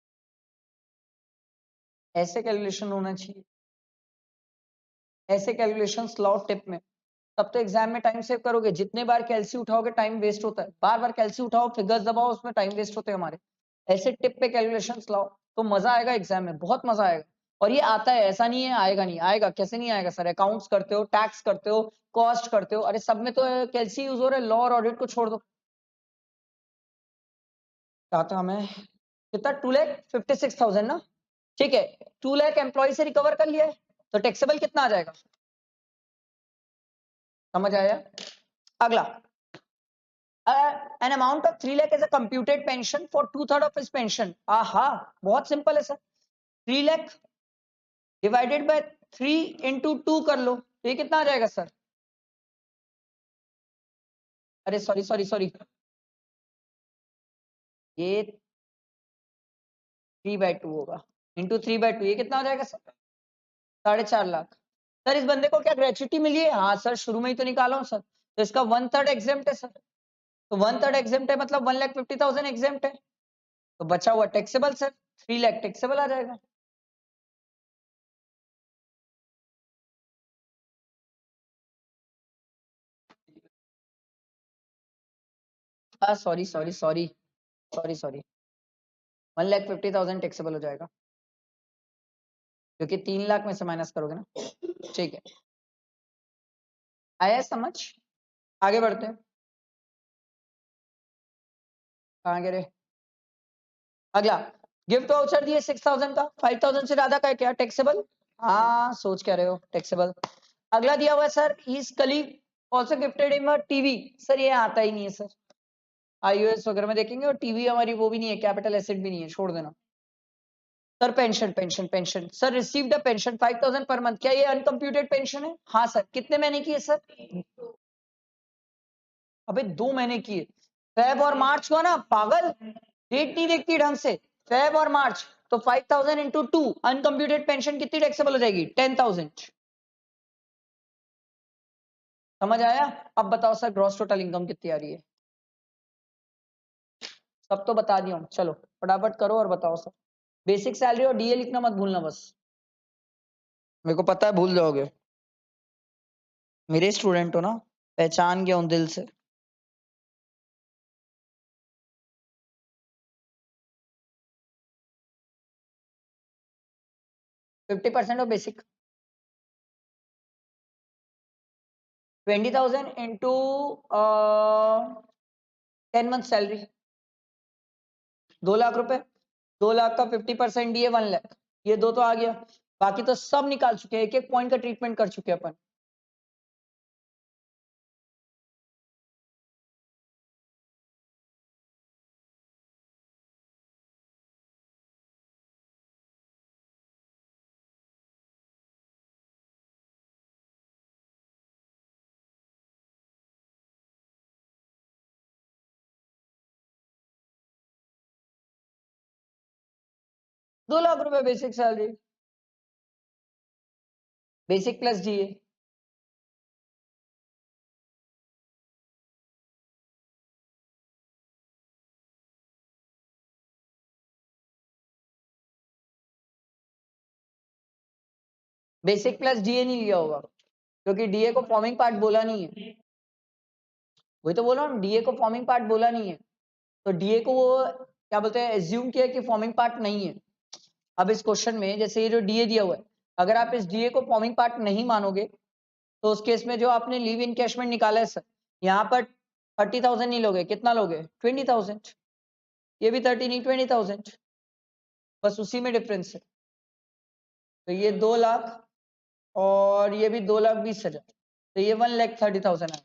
ऐसे कैलकुलेशन होना चाहिए, ऐसे कैलकुलेशन लॉ टिप में, तब तो एग्जाम में टाइम सेव करोगे। जितने बार कैलसी उठाओगे टाइम वेस्ट होता है, बार बार कैलसी उठाओ, फिगर्स दबाओ, उसमें टाइम वेस्ट होते हैं हमारे। ऐसे टिप पे कैलकुलेशंस लाओ तो मजा आएगा एग्जाम में, बहुत मजा आएगा। और ये आता है, ऐसा नहीं है आएगा नहीं, आएगा, कैसे नहीं आएगा सर। अकाउंट्स करते हो, टैक्स करते हो, कॉस्ट करते हो, अरे सब में तो कैलसी यूज हो रहा है। लॉ और ऑडिट को छोड़ दो। कहा था हमें कितना, 2,56,000 ना, ठीक है। 2 लाख एम्प्लॉय से रिकवर कर लिया है, तो टैक्सेबल कितना आ जाएगा, समझ आया। अगला, an amount of 3 lakh is a computed pension for 2/3 of his pension। आहा, बहुत सिंपल है sir. 3 lakh divided by 3 into 2 कर लो, तो ये कितना आ जाएगा सर। अरे सॉरी सॉरी सॉरी, ये 3/2 होगा, इंटू 3/2, ये कितना हो जाएगा सर, 4.5 लाख। सर इस बंदे को क्या ग्रेचुइटी मिली है, हाँ सर शुरू में ही तो निकाला हूँ सर, तो इसका 1/3 एग्जेम्प्ट है सर, तो 1/3 एग्जेम्प्ट है मतलब 1,50,000 एग्जेम्प्ट है, तो बचा हुआ टैक्सेबल सर, 3 लाख टैक्सेबल आ जाएगा। Sorry sorry sorry sorry sorry, 1,50,000 taxable हो जाएगा, क्योंकि 3 लाख में से माइनस करोगे ना, ठीक है। आया समझ, आगे बढ़ते हैं। कहाँ गिरे, अगला, गिफ्ट वाउचर दिए 6,000 का, 5,000 से ज्यादा का है क्या टैक्सेबल, हाँ सोच क्या रहे हो, टैक्सेबल। अगला दिया हुआ है सर, इस colleague also gifted him a TV, sir ये आता ही नहीं है सर, आईओएस वगैरह में देखेंगे, और टीवी हमारी वो भी नहीं है, कैपिटल एसेट भी नहीं है, छोड़ देना। Sir pension pension pension, sir received a pension 5,000 per month, क्या ये अनकंप्यूटेड पेंशन है, हाँ सर, कितने महीने की है सर, अबे 2 महीने की है, फेब और मार्च को ना पागल, डेट नहीं देखती ढंग से, फेब और मार्च, तो 5,000 इंटू 2, अनकंप्यूटेड पेंशन कितनी टैक्सेबल हो जाएगी, 10,000। समझ आया। अब बताओ सर ग्रॉस टोटल इनकम कितनी आ रही है, सब तो बता दिया हूँ, चलो फटाफट करो और बताओ सर। बेसिक सैलरी और डीए लिखना मत भूलना बस, मेरे को पता है भूल जाओगे, मेरे स्टूडेंट हो ना, पहचान गया हूँ दिल से। 50% of basic, 20,000 into 10 month salary, 2 lakh रुपए, 2 लाख का 50% डीए 1 लाख, ये दो तो आ गया, बाकी तो सब निकाल चुके हैं, एक एक पॉइंट का ट्रीटमेंट कर चुके हैं अपन। दो लाख रुपए basic salary, basic plus DA, basic plus DA नहीं लिया होगा, क्योंकि डीए को फॉर्मिंग पार्ट बोला नहीं है, वही तो बोला हूँ, डीए को फॉर्मिंग पार्ट बोला नहीं है, तो डीए को वो क्या बोलते हैं, एज्यूम किया कि फॉर्मिंग पार्ट नहीं है। अब इस क्वेश्चन में जैसे ये जो डीए दिया हुआ है, अगर आप इस डीए को फॉर्मिंग पार्ट नहीं मानोगे, तो उस केस में जो आपने लीव इनकैशमेंट निकाला है सर, यहाँ पर 30,000 नहीं लोगे, कितना लोगे, 20,000, ये भी 30 नहीं 20,000, बस उसी में डिफरेंस है। तो ये 2 लाख और ये भी 2,20,000, तो ये 1,30,000 है,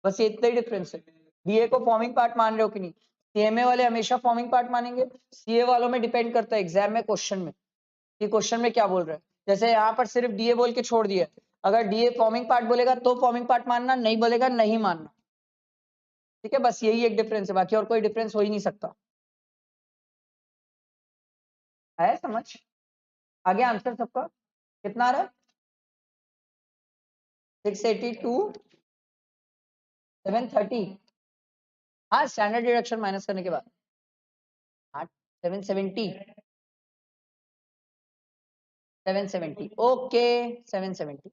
बस ये इतना ही डिफरेंस है। डीए को फॉर्मिंग पार्ट मान रहे हो कि नहीं, सीएमए वाले हमेशा फॉर्मिंग पार्ट मानेंगे, सीए वालों में डिपेंड करता है एग्जाम में क्वेश्चन में, कि क्वेश्चन में क्या बोल रहा है। जैसे यहाँ पर सिर्फ डीए बोल के छोड़ दिया, अगर डीए फॉर्मिंग पार्ट बोलेगा तो फॉर्मिंग पार्ट मानना, नहीं बोलेगा नहीं मानना, ठीक है, बस यही एक डिफरेंस है, बाकी और कोई डिफरेंस हो ही नहीं सकता। है समझ। आगे आंसर सबका कितना आ रहा है? 682 730। हाँ, स्टैंडर्ड डिडक्शन माइनस करने के बाद 770 770 ओके 770।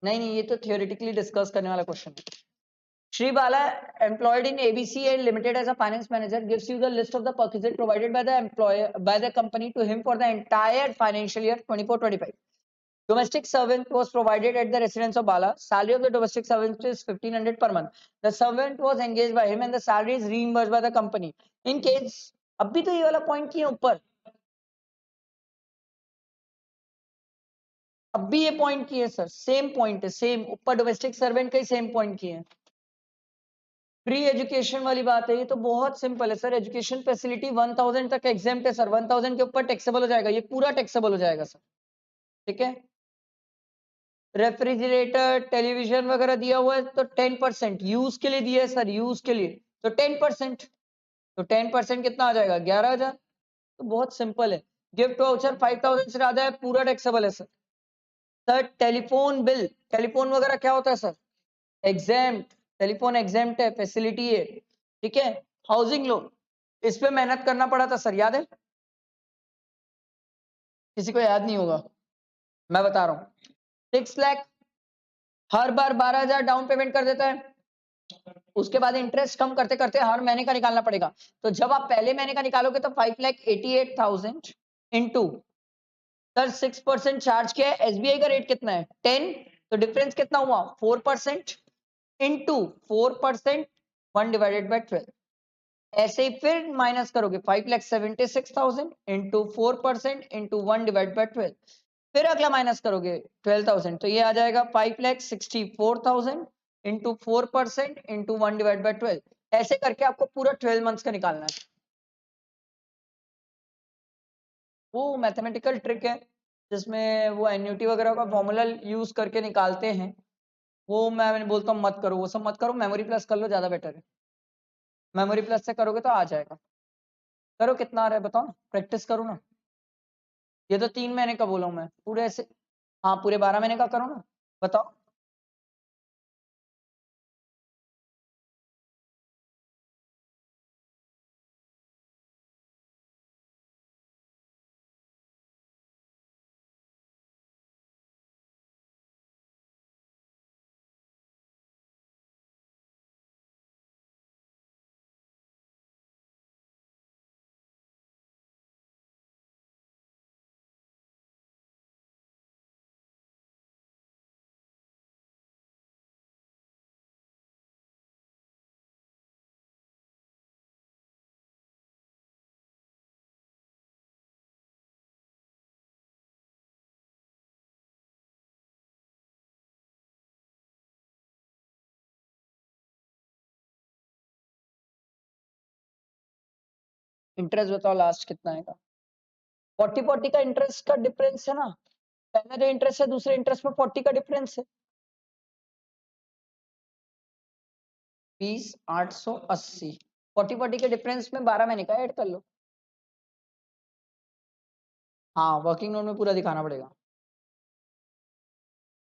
नहीं, ये तो थियोरेटिकली डिस्कस करने वाला क्वेश्चन है। Sri Bala, employed in ABC Limited as a finance manager, gives you the list of the perquisites provided by the employer by the company to him for the entire financial year 24-25. Domestic servant was provided at the residence of Bala. Salary of the domestic servant is 1500 per month. The servant was engaged by him and the salary is reimbursed by the company. In case, अब भी तो ये वाला point किए ऊपर, अब भी ये पॉइंट किए सर, सेम पॉइंट है, सेम ऊपर डोमेस्टिक सर्वेंट का ही सेम पॉइंट किए हैं। फ्री एजुकेशन वाली बात है, ये तो बहुत सिंपल है सर। एजुकेशन फैसिलिटी 1000 तक एग्जाम्प्ट है सर, 1000 के ऊपर टैक्सेबल हो जाएगा, ये पूरा टैक्सेबल हो जाएगा सर। ठीक है, रेफ्रिजरेटर टेलीविजन वगैरह दिया हुआ है तो 10% यूज के लिए दिया है सर, यूज के लिए तो 10%, तो 10% कितना आ जाएगा? 11,000। तो बहुत सिंपल है। गिफ्ट वाउचर 5000 से ज्यादा है, पूरा टैक्सेबल है sir. Sir telephone bill, telephone वगैरह क्या होता है सर? एग्जाम्प्ट, टेलीफोन एग्जाम्प्ट है, फैसिलिटी है। ठीक है, हाउसिंग लोन, इस पे मेहनत करना पड़ा था सर, याद है? किसी को याद नहीं होगा, मैं बता रहा हूँ। 6 लाख हर बार 12,000 डाउन पेमेंट कर देता है, उसके बाद इंटरेस्ट कम करते करते हर महीने का निकालना पड़ेगा। तो जब आप पहले महीने का निकालोगे तो 5,88,000 इंटू सर 6% चार्ज किया है। एसबीआई का रेट कितना है? 10, तो डिफरेंस कितना हुआ? 4% इंटू 4%, 1 डिवाइडेड बाई 12। ऐसे ही फिर माइनस करोगे 5,76,000 इंटू 4% इंटू 1 डिवाइड बाई 12। फिर अगला माइनस करोगे 12,000, तो ये आ जाएगा 5,64,000 इंटू 4% इंटू 1 डिवाइड बाई 12। ऐसे करके आपको पूरा 12 मंथ्स का निकालना है। वो मैथमेटिकल ट्रिक है जिसमें वो एन्युटी वगैरह का फॉर्मूला यूज करके निकालते हैं, वो मैं बोलता हूँ मत करो, वो सब मत करो, मेमोरी प्लस कर लो, ज्यादा बेटर है। मेमोरी प्लस से करोगे तो आ जाएगा। करो, कितना आ रहा है बताओ ना, प्रैक्टिस करो ना। ये तो 3 महीने का बोला हूं मैं, पूरे ऐसे, हाँ पूरे 12 महीने का करो ना, बताओ। इंटरेस्ट बताओ लास्ट कितना आएगा? 40 का इंटरेस्ट का डिफरेंस है ना, पहले जो इंटरेस्ट है दूसरे इंटरेस्ट में 40 का डिफरेंस है। 20,880, 40 के डिफरेंस में 12 महीने का ऐड कर लो। हाँ, वर्किंग नोट में पूरा दिखाना पड़ेगा,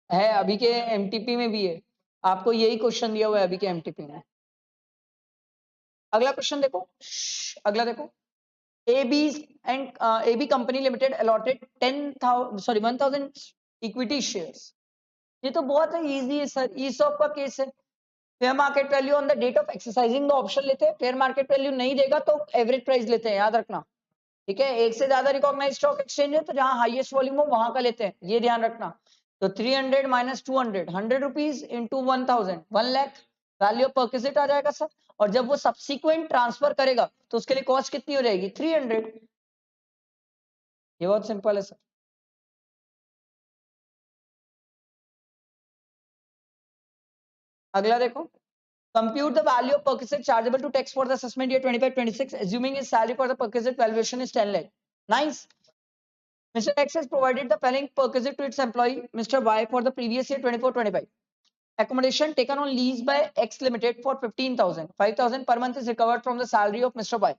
है अभी के एमटीपी में भी है, आपको यही क्वेश्चन दिया हुआ है अभी के एमटीपी में। अगला क्वेश्चन देखो, अगला देखो। AB and AB Company Limited allotted 1,000 equity shares. ये तो बहुत इजी है सर, ईसॉप का केस है। Fair market value on the date of exercising the option लेते हैं, फेयर मार्केट वैल्यू नहीं देगा तो एवरेज प्राइस लेते हैं, याद रखना। ठीक है, एक से ज्यादा रिकॉग्नाइज स्टॉक एक्सचेंज है तो जहां हाईएस्ट वॉल्यूम हो वहां का लेते हैं, ये ध्यान रखना। तो 300 minus 200, 100 rupees into 1000, 1 lakh value of perquisite आ जाएगा सर। और जब वो सब्सिक्वेंट ट्रांसफर करेगा तो उसके लिए कॉस्ट कितनी हो जाएगी? 300। ये बहुत सिंपल है सर। अगला देखो, compute the value of perquisite chargeable to tax for the assessment year 25-26 assuming his salary for the perquisite valuation is 10 lakh. Nice. Mr. X has provided the following perquisite to its employee Mr. Y for the previous year 24-25. accommodation taken on lease by X Limited for 15,000. 5,000 per month is recovered from the salary of Mr. Y.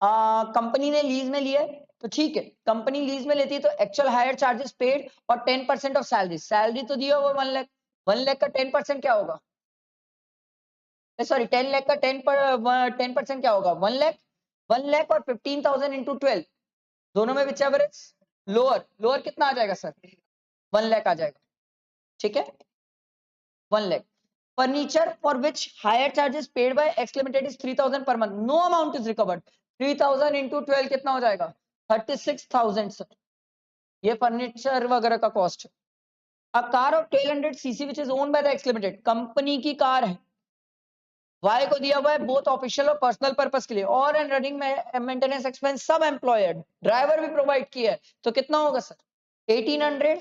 Company ने lease में लिया है तो ठीक है, company lease में लेती है तो एक्चुअल हायर चार्जेस पेड और 10% ऑफ सैलरी, सैलरी तो दिया वो 1 लाख, 1 लाख का 10% क्या होगा, सॉरी 10 लाख का 10% क्या होगा, 1 लाख, 1 लाख और 15,000 इंटू 12, दोनों में विच एवरेज लोअर, लोअर कितना आ जाएगा सर, 1 लाख आ जाएगा, ठीक है 1 lakh. Furniture for which higher charges paid by X Limited is 3,000 per month. No amount is recovered. 3,000 into 12 कितना हो जाएगा 36,000 सर, ये फर्नीचर वगैरह का कॉस्ट है. A car of 1200 cc which is owned by the X Limited, company की car है, Y को दिया हुआ है बोथ ऑफिशियल और पर्सनल पर्पस के लिए, और एंड रनिंग मेंटेनेंस एक्सपेंस सब एम्प्लॉयड, ड्राइवर भी प्रोवाइड किया है, तो कितना होगा सर 1800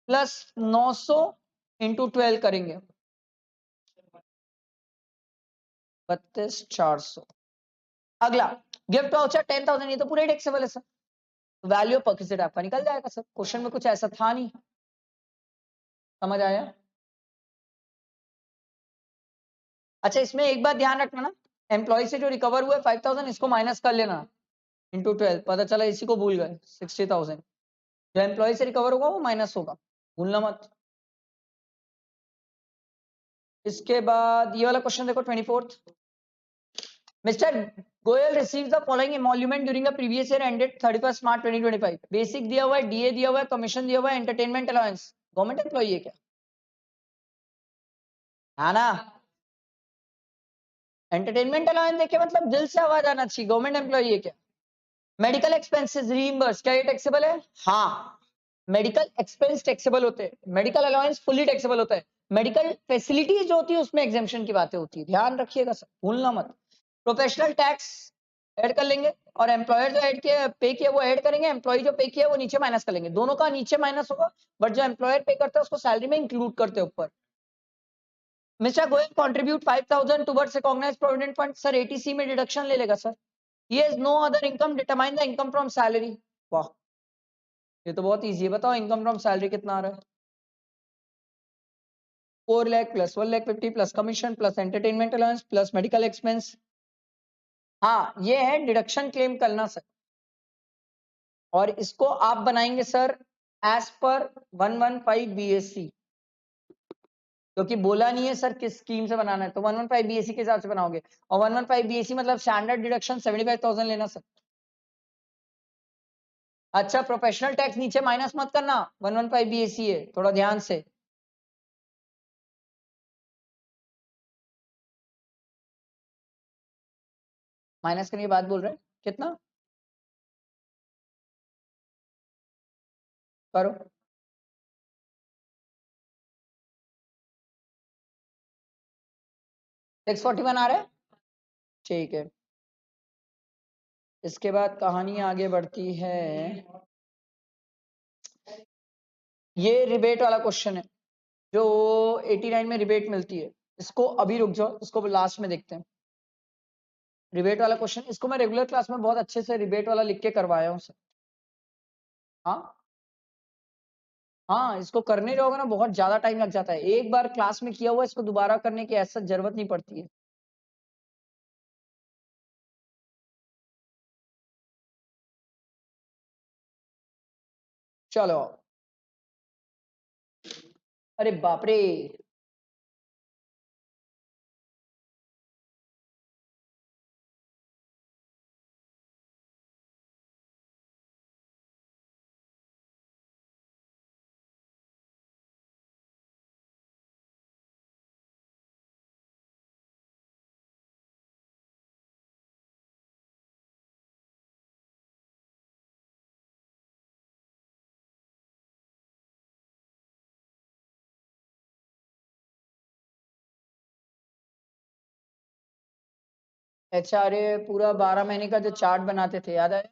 प्लस 900 इंटू 12 करेंगे 32,400. अगला गिफ्ट वाउचर 10,000, ये तो पूरे टैक्सेबल है सर, वैल्यू ऑफ परचेज आपका निकल जाएगा सर, क्वेश्चन में कुछ ऐसा था नहीं, समझ आया. अच्छा इसमें एक बात ध्यान रखना ना, एम्प्लॉय से जो रिकवर हुआ है 5,000 इसको माइनस कर लेना इंटू 12, पता चला इसी को भूल गए 60,000, जो एम्प्लॉय से रिकवर होगा वो माइनस होगा, भूलना मत. इसके बाद ये वाला क्वेश्चन देखो 24th. Mister Goyal receives the following emolument during the previous year ended 31 March 2025. Basic दिया हुआ है, डीए दिया हुआ है, कमीशन दिया हुआ है, एंटरटेनमेंट अलाउंस, गवर्नमेंट एम्प्लॉई है क्या, है ना, एंटरटेनमेंट अलाउंस देखे मतलब दिल से आवाज आना चाहिए, गवर्नमेंट एम्प्लॉई है क्या. मेडिकल एक्सपेंसेस रीइंबर्स, क्या ये टैक्सेबल है, हाँ मेडिकल एक्सपेंस टैक्सेबल होते हैं, मेडिकल अलाउंस फुली टैक्सेबल होता है, मेडिकल फैसिलिटीज जो होती है उसमें एग्जेम्पशन की बातें होती है, ध्यान रखिएगा सर, भूलना मत. प्रोफेशनल टैक्स ऐड कर लेंगे और एम्प्लॉयर जो ऐड किया पे किया वो ऐड करेंगे, एम्प्लॉय जो पे किया वो नीचे माइनस कर लेंगे, दोनों का नीचे माइनस होगा, बट जो एम्प्लॉयर पे करता है उसको सैलरी में इंक्लूड करते हैं ऊपर. Mister Goyal contribute 5,000 towards recognised provident fund, sir ATC में डिडक्शन ले लेगा sir. He has no other income, determine the income from salary. वाह ये तो बहुत इजी है, बताओ इनकम फ्रॉम सैलरी कितना आ रहा है, 4 lakh plus 1 lakh 50 plus commission plus entertainment allowance plus medical expense. हाँ ये है डिडक्शन क्लेम करना सर, और इसको आप बनाएंगे सर एज पर 115 बीएससी, क्योंकि बोला नहीं है सर किस स्कीम से बनाना है, तो 115 बीएससी के हिसाब से बनाओगे, और 115 बीएससी मतलब स्टैंडर्ड डिडक्शन 75,000 लेना सर. अच्छा प्रोफेशनल टैक्स नीचे माइनस मत करना, 115 बीएससी है, थोड़ा ध्यान से. माइनस करने की बात बोल रहे हैं कितना करो, 641 आ रहा है, ठीक है. इसके बाद कहानी आगे बढ़ती है, ये रिबेट वाला क्वेश्चन है, जो 89 में रिबेट मिलती है, इसको अभी रुक जाओ, इसको लास्ट में देखते हैं. रिबेट वाला क्वेश्चन, इसको मैं रेगुलर क्लास में बहुत अच्छे से रिबेट वाला लिख के करवाया हूँ सर. हाँ हाँ इसको करने जाओगे ना बहुत ज्यादा टाइम लग जाता है, एक बार क्लास में किया हुआ इसको दोबारा करने की ऐसा जरूरत नहीं पड़ती है. चलो, अरे बाप रे, एचआरए पूरा 12 महीने का जो चार्ट बनाते थे याद है,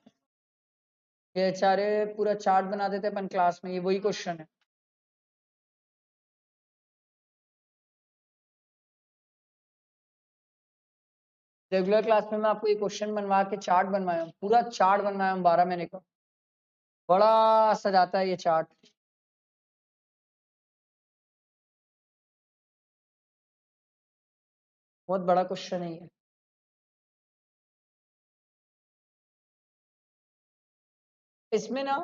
ये एचआरए पूरा चार्ट बनाते थे अपन क्लास में, ये वही क्वेश्चन है. रेगुलर क्लास में मैं आपको ये क्वेश्चन बनवा के चार्ट बनवाया हूँ, पूरा चार्ट बनवाया हूँ 12 महीने का, बड़ा सजाता है ये चार्ट. बहुत बड़ा क्वेश्चन है ये। इसमें ना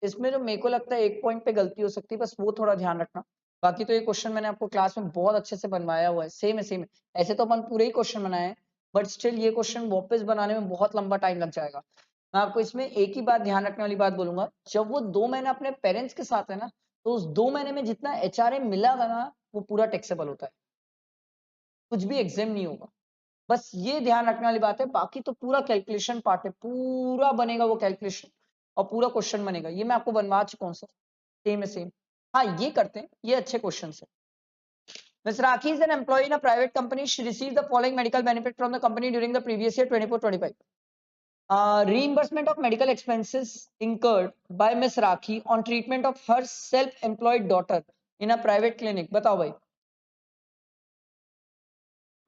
इसमें जो मेरे को लगता है एक पॉइंट पे गलती हो सकती है, बस वो थोड़ा ध्यान रखना। बाकी तो ये क्वेश्चन मैंने आपको क्लास में बहुत अच्छे से बनवाया हुआ है, सेम है सेम है। ऐसे तो अपन पूरे ही क्वेश्चन बनाए हैं, बट स्टिल ये क्वेश्चन वापस बनाने में बहुत लंबा टाइम लग जाएगा। मैं आपको इसमें एक ही बात ध्यान रखने वाली बात बोलूंगा, जब वो 2 महीने अपने पेरेंट्स के साथ है ना, तो उस 2 महीने में जितना HRA मिला ना, वो पूरा टैक्सेबल होता है, कुछ भी एग्जाम नहीं होगा। बस ये ध्यान रखने वाली बात है। बाकी तो पूरा कैलकुलेशन पार्ट है, पूरा बनेगा वो कैलकुलेशन और पूरा क्वेश्चन बनेगा। ये मैं आपको बनवा चुका हूँ सर, सेम है सेम। हाँ ये करते हैं, ये अच्छे क्वेश्चन है। Ms. Rakhi is an employee in a private company. She received the following medical benefit from the company during the previous year 24-25. Reimbursement of medical expenses incurred by Ms. Rakhi on treatment of her self-employed daughter in a private clinic. बताओ भाई।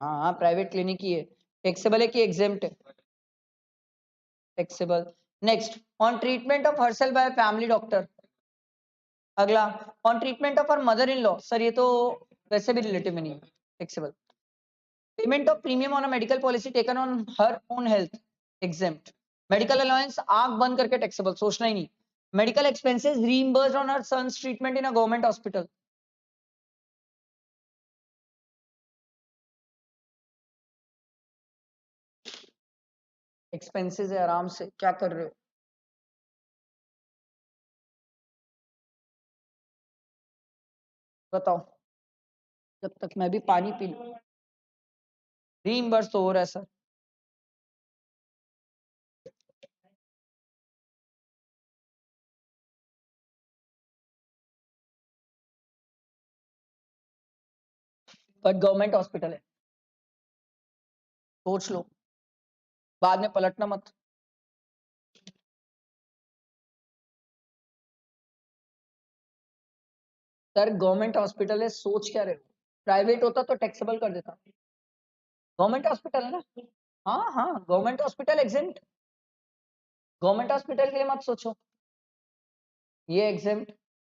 हाँ हाँ private clinic ही है। Taxable है कि exempt है? Taxable. Next, on treatment of herself by family doctor. अगला, on treatment of her mother in law. Sir ये तो वैसे भी रिलेटिव में नहीं है, taxable. Payment of premium on a medical policy taken on her own health, exempt. Medical allowance आंख बंद करके टैक्सेबल, सोचना ही नहीं। Medical expenses reimbursed on her son's treatment in a government hospital. Expenses है, आराम से क्या कर रहे हो? बताओ, जब तक मैं भी पानी पी लूं। रीइंबर्स तो हो रहा है सर। बट गवर्नमेंट हॉस्पिटल है, सोच लो, बाद में पलटना मत। सर गवर्नमेंट हॉस्पिटल है, सोच क्या रहे हो? प्राइवेट होता तो टैक्सेबल कर देता। गवर्नमेंट हॉस्पिटल है ना। हाँ हाँ government hospital exempt. Government hospital के लिए मत सोचो, ये exempt.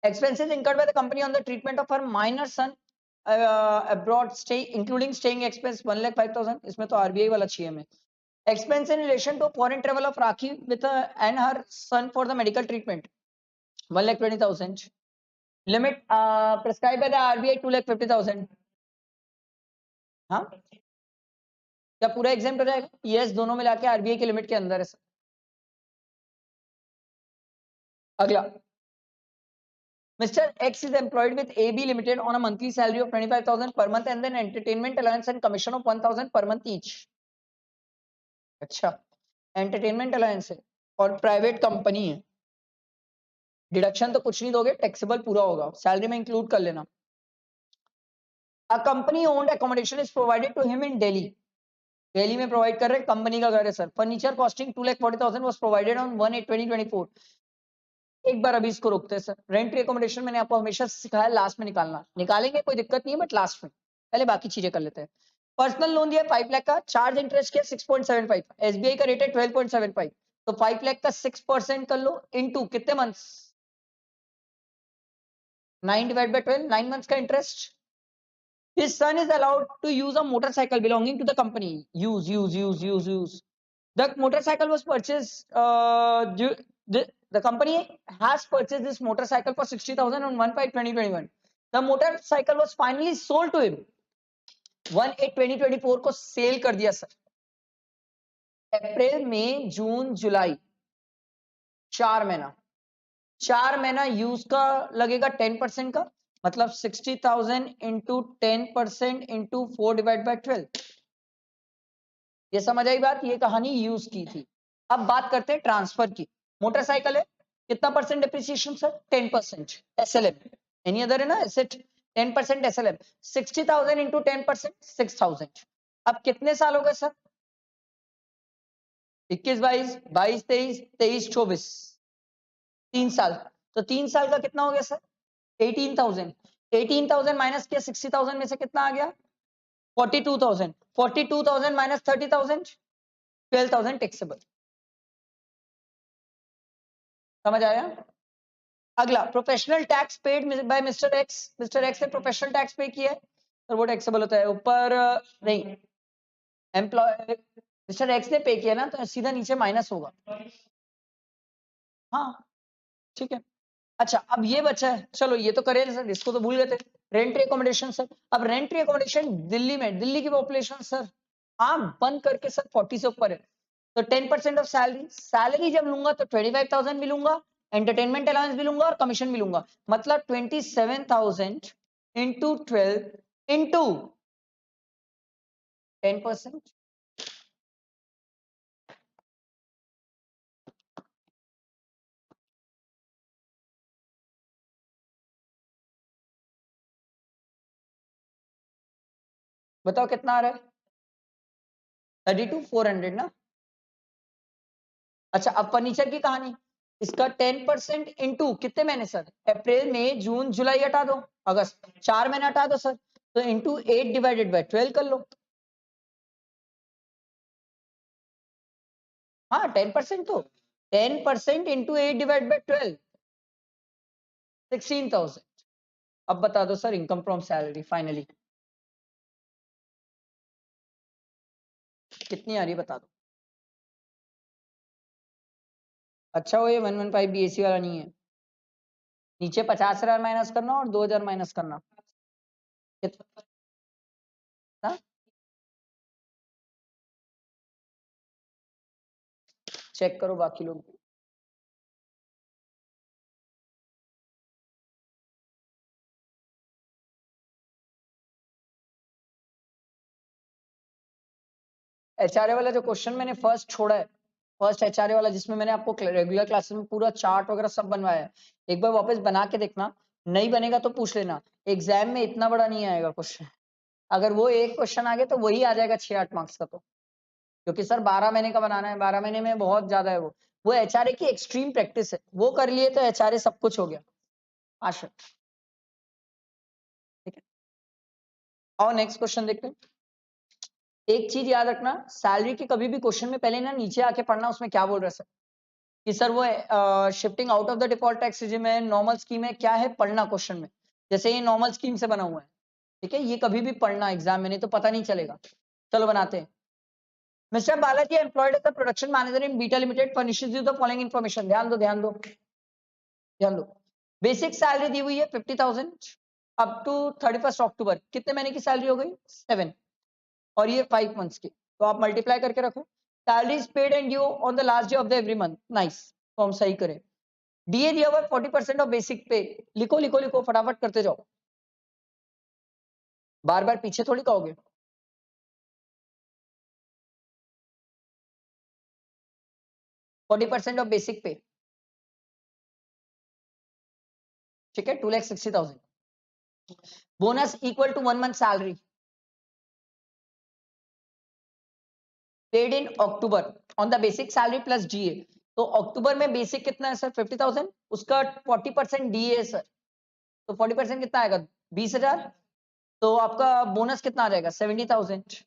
Expenses incurred by the company on the treatment of her minor son abroad stay including staying expense 1,05,000। इसमें तो RBI वाला चाहिए हमें। Expense in relation to foreign travel of Rakhi with and her son for the medical treatment 1,20,000। Limit prescribed by the RBI 2,50,000। हाँ क्या पूरा exam हो जाएगा? यस, दोनों मिला के RBI की लिमिट के अंदर है सर। अगला, Mr. X is employed with AB Limited on a monthly salary of 25,000 per month and then entertainment allowance and commission of 1,000 per month each। अच्छा, एंटरटेनमेंट अलायंस है और प्राइवेट कंपनी है, deduction तो कुछ नहीं दोगे, टैक्सेबल पूरा होगा, सैलरी में इंक्लूड कर लेना। A company owned accommodation is provided to him in Delhi. Delhi में प्रोवाइड कर रहे, कंपनी का घर है sir. Furniture costing 2,40,000 was provided on 1/8/2024। एक बार अभी इसको रोकते हैं सर। रेंट एकोमोडेशन मैंने आपको हमेशा सिखाया लास्ट में निकालना, निकालेंगे कोई दिक्कत नहीं है, बट लास्ट में, पहले बाकी चीजें कर लेते हैं। पर्सनल लोन दिया 5 लाख का, चार्ज इंटरेस्ट किया 6.75, एसबीआई का रेट है 12.75, तो 5 लाख का 6% कर लो इनटू कितने मंथ्स, 9 डिवाइड बाय 12, 9 मंथ्स का interest. His son is allowed to use a motorcycle belonging to the company. Use. The motorcycle was purchased. The company has purchased this motorcycle for 60,000 on 1/5/2021. The motorcycle was finally sold to him 1/8/2024 को cell कर दिया sir. अप्रैल मई जून जुलाई 4 महीना use का लगेगा 10% का, मतलब 60,000 into 10% into 4 divide by 12। ये समझ आई बात? ये कहानी यूज की थी। अब बात करते हैं ट्रांसफर की। मोटरसाइकिल है, कितना percent depreciation sir? 10%। SLM any other है ना एसेट, 10% एसएलएम। 60,000 इंटू 10% 6,000। अब कितने साल हो गए सर? 21 22 22 23 23 24, 3 साल। तो 3 साल का कितना हो गया सर? 18,000। 18,000 माइनस किया 60,000 में से कितना आ गया? 42,000। 42,000 माइनस 30,000, 12,000 टैक्सेबल। समझ आया? अगला, professional tax paid by mister x. Mister x ने प्रोफेशनल टैक्स पे किया है, सर वो टैक्सेबल होता है ऊपर नहीं, एम्प्लॉय मिस्टर एक्स ने पे किया ना तो सीधा नीचे माइनस होगा। हाँ ठीक है। अच्छा अब ये बचा है, चलो ये तो करे सर, इसको तो भूल गए थे। रेंट्री अकोमोडेशन सर, अब रेंट्री अकोमोडेशन दिल्ली में, दिल्ली की पॉपुलेशन सर हाँ बंद करके सर 40 से ऊपर है, तो 10% ऑफ सैलरी, सैलरी जब लूंगा तो 25,000 भी लूंगा, एंटरटेनमेंट अलाउंस भी लूंगा और कमीशन भी लूंगा, मतलब 27,000 इंटू 12 इंटू 10%। बताओ कितना आ रहा है? 32,400 ना। अच्छा अब फर्नीचर की कहानी, इसका 10% इंटू कितने महीने सर, अप्रैल मई जून जुलाई हटा दो, अगस्त, 4 महीने हटा दो सर, तो इंटू 8 डिवाइडेड बाय 12 कर लो। हाँ 10% तो 10% इंटू 8 डिवाइड बाय 12, 16,000। अब बता दो sir income from salary finally कितनी आ रही है बता दो। अच्छा वो ये 115 बीएससी वाला नहीं है, नीचे 50,000 माइनस करना और 2,000 माइनस करना कितना, चेक करो बाकी लोग। एचआरए वाला जो क्वेश्चन मैंने फर्स्ट छोड़ा है, फर्स्ट एचआरए वाला जिसमें मैंने आपको रेगुलर क्लासेस में पूरा चार्ट वगैरह सब बनवाया है, एक बार वापस बना के देखना, नहीं बनेगा तो पूछ लेना, एग्जाम में इतना बड़ा नहीं आएगा क्वेश्चन, अगर वो एक क्वेश्चन आ गया तो वही आ जाएगा 6-8 मार्क्स का, तो क्योंकि सर 12 महीने का बनाना है, 12 महीने में बहुत ज्यादा है वो एचआरए की एक्सट्रीम प्रैक्टिस है, वो कर लिए तो एचआरए सब कुछ हो गया आशा। ठीक है और नेक्स्ट क्वेश्चन देखते हैं। एक चीज याद रखना, सैलरी के कभी भी क्वेश्चन में पहले ना नीचे आके पढ़ना उसमें क्या बोल रहा है सर, कि सर वो shifting out of the default tax regime है, नॉर्मल स्कीम है, क्या है पढ़ना क्वेश्चन में, जैसे ये नॉर्मल स्कीम से बना हुआ है, ठीक है ये कभी भी पढ़ना एग्जाम में, नहीं तो पता नहीं चलेगा। चलो बनाते हैं। Mister Balaji employed as the production manager in beta limited furnishes you the following information, ध्यान दो ध्यान दो ध्यान दो। बेसिक सैलरी दी हुई है 50,000 अप टू 31 अक्टूबर, कितने महीने की सैलरी हो गई 7, और ये 5 मंथ्स की, तो आप मल्टीप्लाई करके रखो। Salary is paid and due on the last day of the every month, nice, तो हम सही करें। डीए दिया हुआ 40% ऑफ बेसिक पे, लिखो लिखो लिखो फटाफट करते जाओ, बार बार पीछे थोड़ी कहोगे। फोर्टी परसेंट ऑफ बेसिक पे, ठीक है 2,60,000। Bonus equal to 1 month salary paid in October on the basic salary plus DA, तो अक्टूबर में बेसिक कितना है सर 50,000, उसका 40% डीए है सर, तो 40% कितना आएगा 20,000, तो आपका बोनस कितना आ जाएगा 70,000।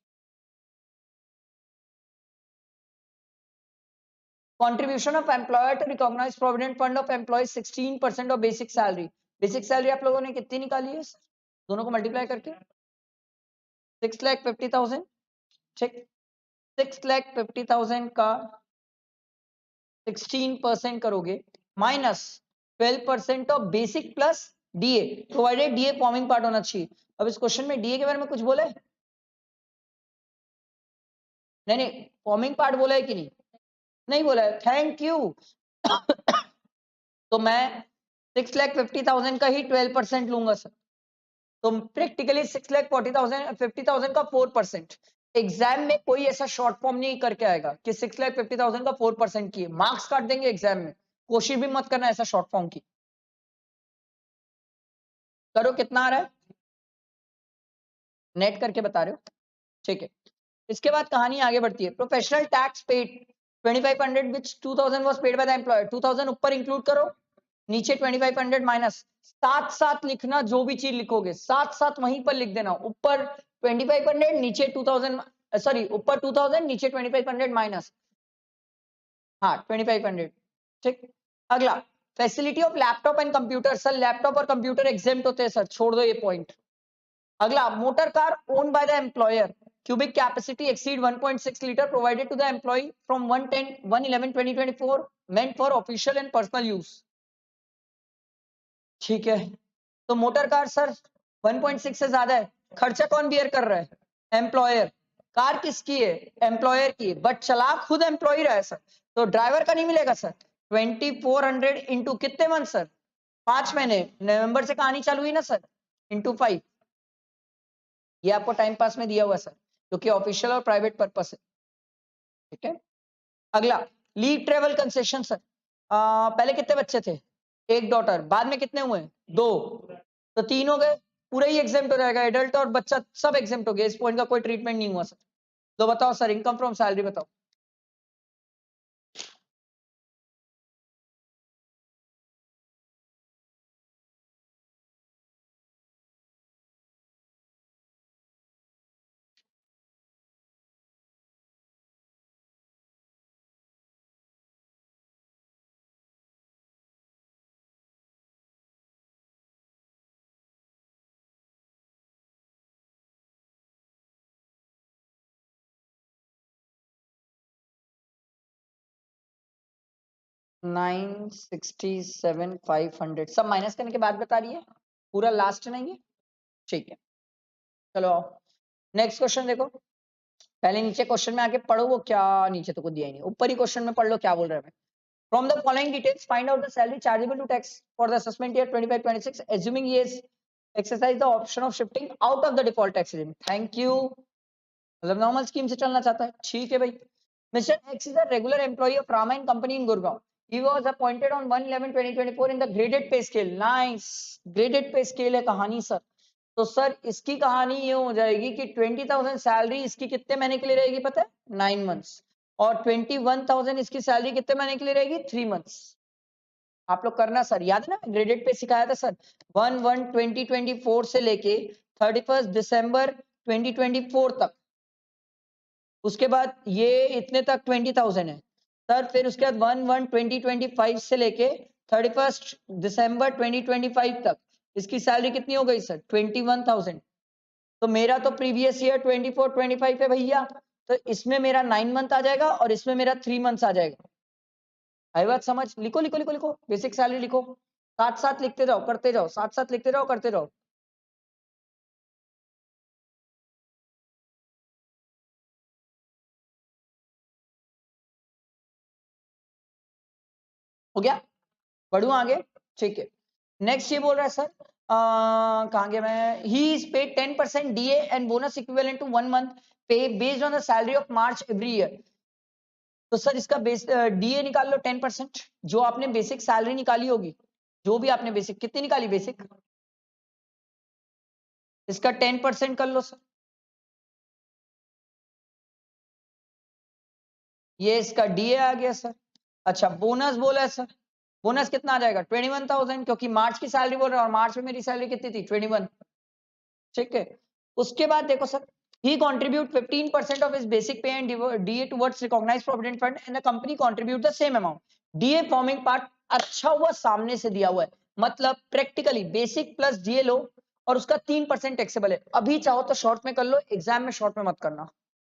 Contribution of employer to recognise provident fund of employee 16% of basic salary, basic salary आप लोगों ने कितनी निकाली है दोनों को मल्टीप्लाई करके 6,50,000, ठीक 6,50,000 का 16% करोगे minus 12% of basic plus DA, provided DA forming part होना चाहिए। अब इस क्वेश्चन में डीए के बारे में कुछ बोला है? नहीं नहीं फॉर्मिंग पार्ट बोला है कि नहीं? नहीं बोला है, थैंक यू। तो मैं 6,50,000 का ही 12% लूंगा सर, तो प्रैक्टिकली 6,40,000 का 4%। एग्जाम में कोई ऐसा शॉर्ट फॉर्म नहीं करके आएगा कि 6,50,000 का 4% की, मार्क्स काट देंगे एग्जाम में, कोशिश भी मत करना ऐसा शॉर्ट फॉर्म की। करो कितना आ रहा है, नेट करके बता रहे हो, ठीक है। इसके बाद कहानी आगे बढ़ती है। Professional tax paid 2500 which 2000 was paid by the employer, 2000 ऊपर इंक्लूड करो, नीचे 2500 माइनस, साथ साथ लिखना, जो भी चीज लिखोगे साथ साथ वहीं पर लिख देना, ऊपर 2500 नीचे 2000, सॉरी ऊपर 2000 नीचे 2500 माइनस, हाँ 2500, ठीक। अगला facility of laptop and computer, sir laptop और कंप्यूटर एग्जेम्प्ट होते हैं सर, छोड़ दो ये पॉइंट, अगला, motor car owned by the employer, cubic capacity exceed 1.6 liter provided to the employee from 1/11/2024 meant for official and personal use. ठीक है, तो मोटर कार सर 1.6 से ज्यादा है, खर्चा कौन बियर कर रहा है? एम्प्लॉयर। कार किसकी है? एम्प्लॉयर की, बट चला खुद एम्प्लॉय रहा है सर, तो ड्राइवर का नहीं मिलेगा सर। 2400 इंटू कितने मंथ सर? 5 महीने, नवंबर से कहानी चालू हुई ना सर, इंटू 5। ये आपको टाइम पास में दिया हुआ सर, क्योंकि ऑफिशियल और प्राइवेट पर्पस है। ठीक है, अगला, लीव ट्रेवल कंसेशन सर। पहले कितने बच्चे थे? एक डॉटर, बाद में कितने हुए? 2, तो 3 हो गए, पूरा ही एग्जेम्प्ट हो जाएगा, एडल्ट और बच्चा सब एग्जेम्प्ट हो गया, इस पॉइंट का कोई ट्रीटमेंट नहीं हुआ सर। तो बताओ सर, इनकम फ्रॉम सैलरी बताओ। नाइन 67,500 सब माइनस करने के बाद बता रही है, पूरा लास्ट नहीं है। ठीक है, चलो नेक्स्ट क्वेश्चन देखो। पहले नीचे क्वेश्चन में आके पढ़ो, वो क्या नीचे तो कुछ दिया ही नहीं, ऊपर ही क्वेश्चन में पढ़ लो क्या बोल रहा है। From the following details, find out the salary chargeable to tax for the assessment year 25-26, assuming he has exercised the option of shifting out of the default tax regime. Thank you. मतलब normal scheme से चलना चाहता है, ठीक है भाई। Mister X is a regular employee of Rama and company in Gurgaon. He was appointed on 1/11/2024 in the graded pay scale. Nice, graded pay scale है कहानी सर। तो सर इसकी कहानी ये हो जाएगी कि 20,000 सैलरी इसकी कितने महीने के लिए रहेगी पता है? 9 मंथ्स। और 21,000 इसकी सैलरी कितने महीने के लिए रहेगी? 3 मंथ्स। आप लोग करना सर, याद है ना ग्रेडेड पे सिखाया था सर, 1/1/2024 से लेके 31 दिसंबर 2024 तक। उसके बाद ये इतने तक 20,000 है सर, फिर उसके बाद 1/1/2025 से लेके 31 दिसंबर 2025 तक इसकी सैलरी कितनी हो गई सर? 21,000। तो मेरा तो प्रीवियस ईयर 24-25 है भैया, तो इसमें मेरा 9 मंथ आ जाएगा और इसमें मेरा 3 मंथ्स आ जाएगा। आई बात समझ? लिखो लिखो लिखो लिखो, बेसिक सैलरी लिखो, साथ साथ लिखते जाओ करते जाओ, साथ साथ लिखते जाओ करते जाओ। हो गया, बढ़ू आगे। ठीक है, नेक्स्ट ये बोल रहा है सर, कहाँ गया मैं, he is paid 10% DA and bonus equivalent to 1 month pay based on the salary of March every year. तो सर इसका बेस डीए निकाल लो 10%, जो आपने बेसिक सैलरी निकाली होगी, जो भी आपने बेसिक कितनी निकाली बेसिक, इसका 10% कर लो सर। ये इसका डीए आ गया सर। अच्छा, बोनस बोला है सर, बोनस कितना आ जाएगा? 21,000, क्योंकि मार्च की सैलरी बोल रहा है और मार्च में मेरी सैलरी कितनी थी? 21। ठीक है, उसके बाद देखो sir, he contribute 15% of his basic pay and DA towards recognized provident fund and the company contribute the same amount. DA forming part, अच्छा हुआ सामने से दिया हुआ है, मतलब प्रैक्टिकली बेसिक प्लस डीए लो और उसका 3% टैक्सेबल है। अभी चाहो तो शॉर्ट में कर लो, एग्जाम में शॉर्ट में मत करना,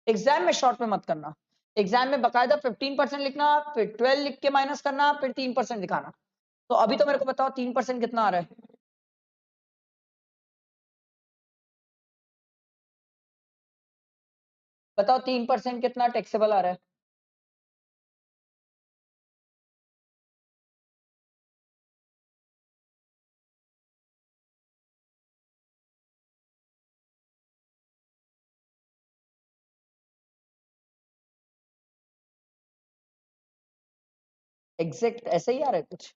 एग्जाम में शॉर्ट में मत करना। एग्जाम में बकायदा 15% लिखना, फिर 12 लिख के माइनस करना, फिर 3% दिखाना। तो अभी तो मेरे को बताओ 3% कितना आ रहा है? बताओ 3% कितना टैक्सेबल आ रहा है? एग्जैक्ट ऐसे ही आ रहा है कुछ,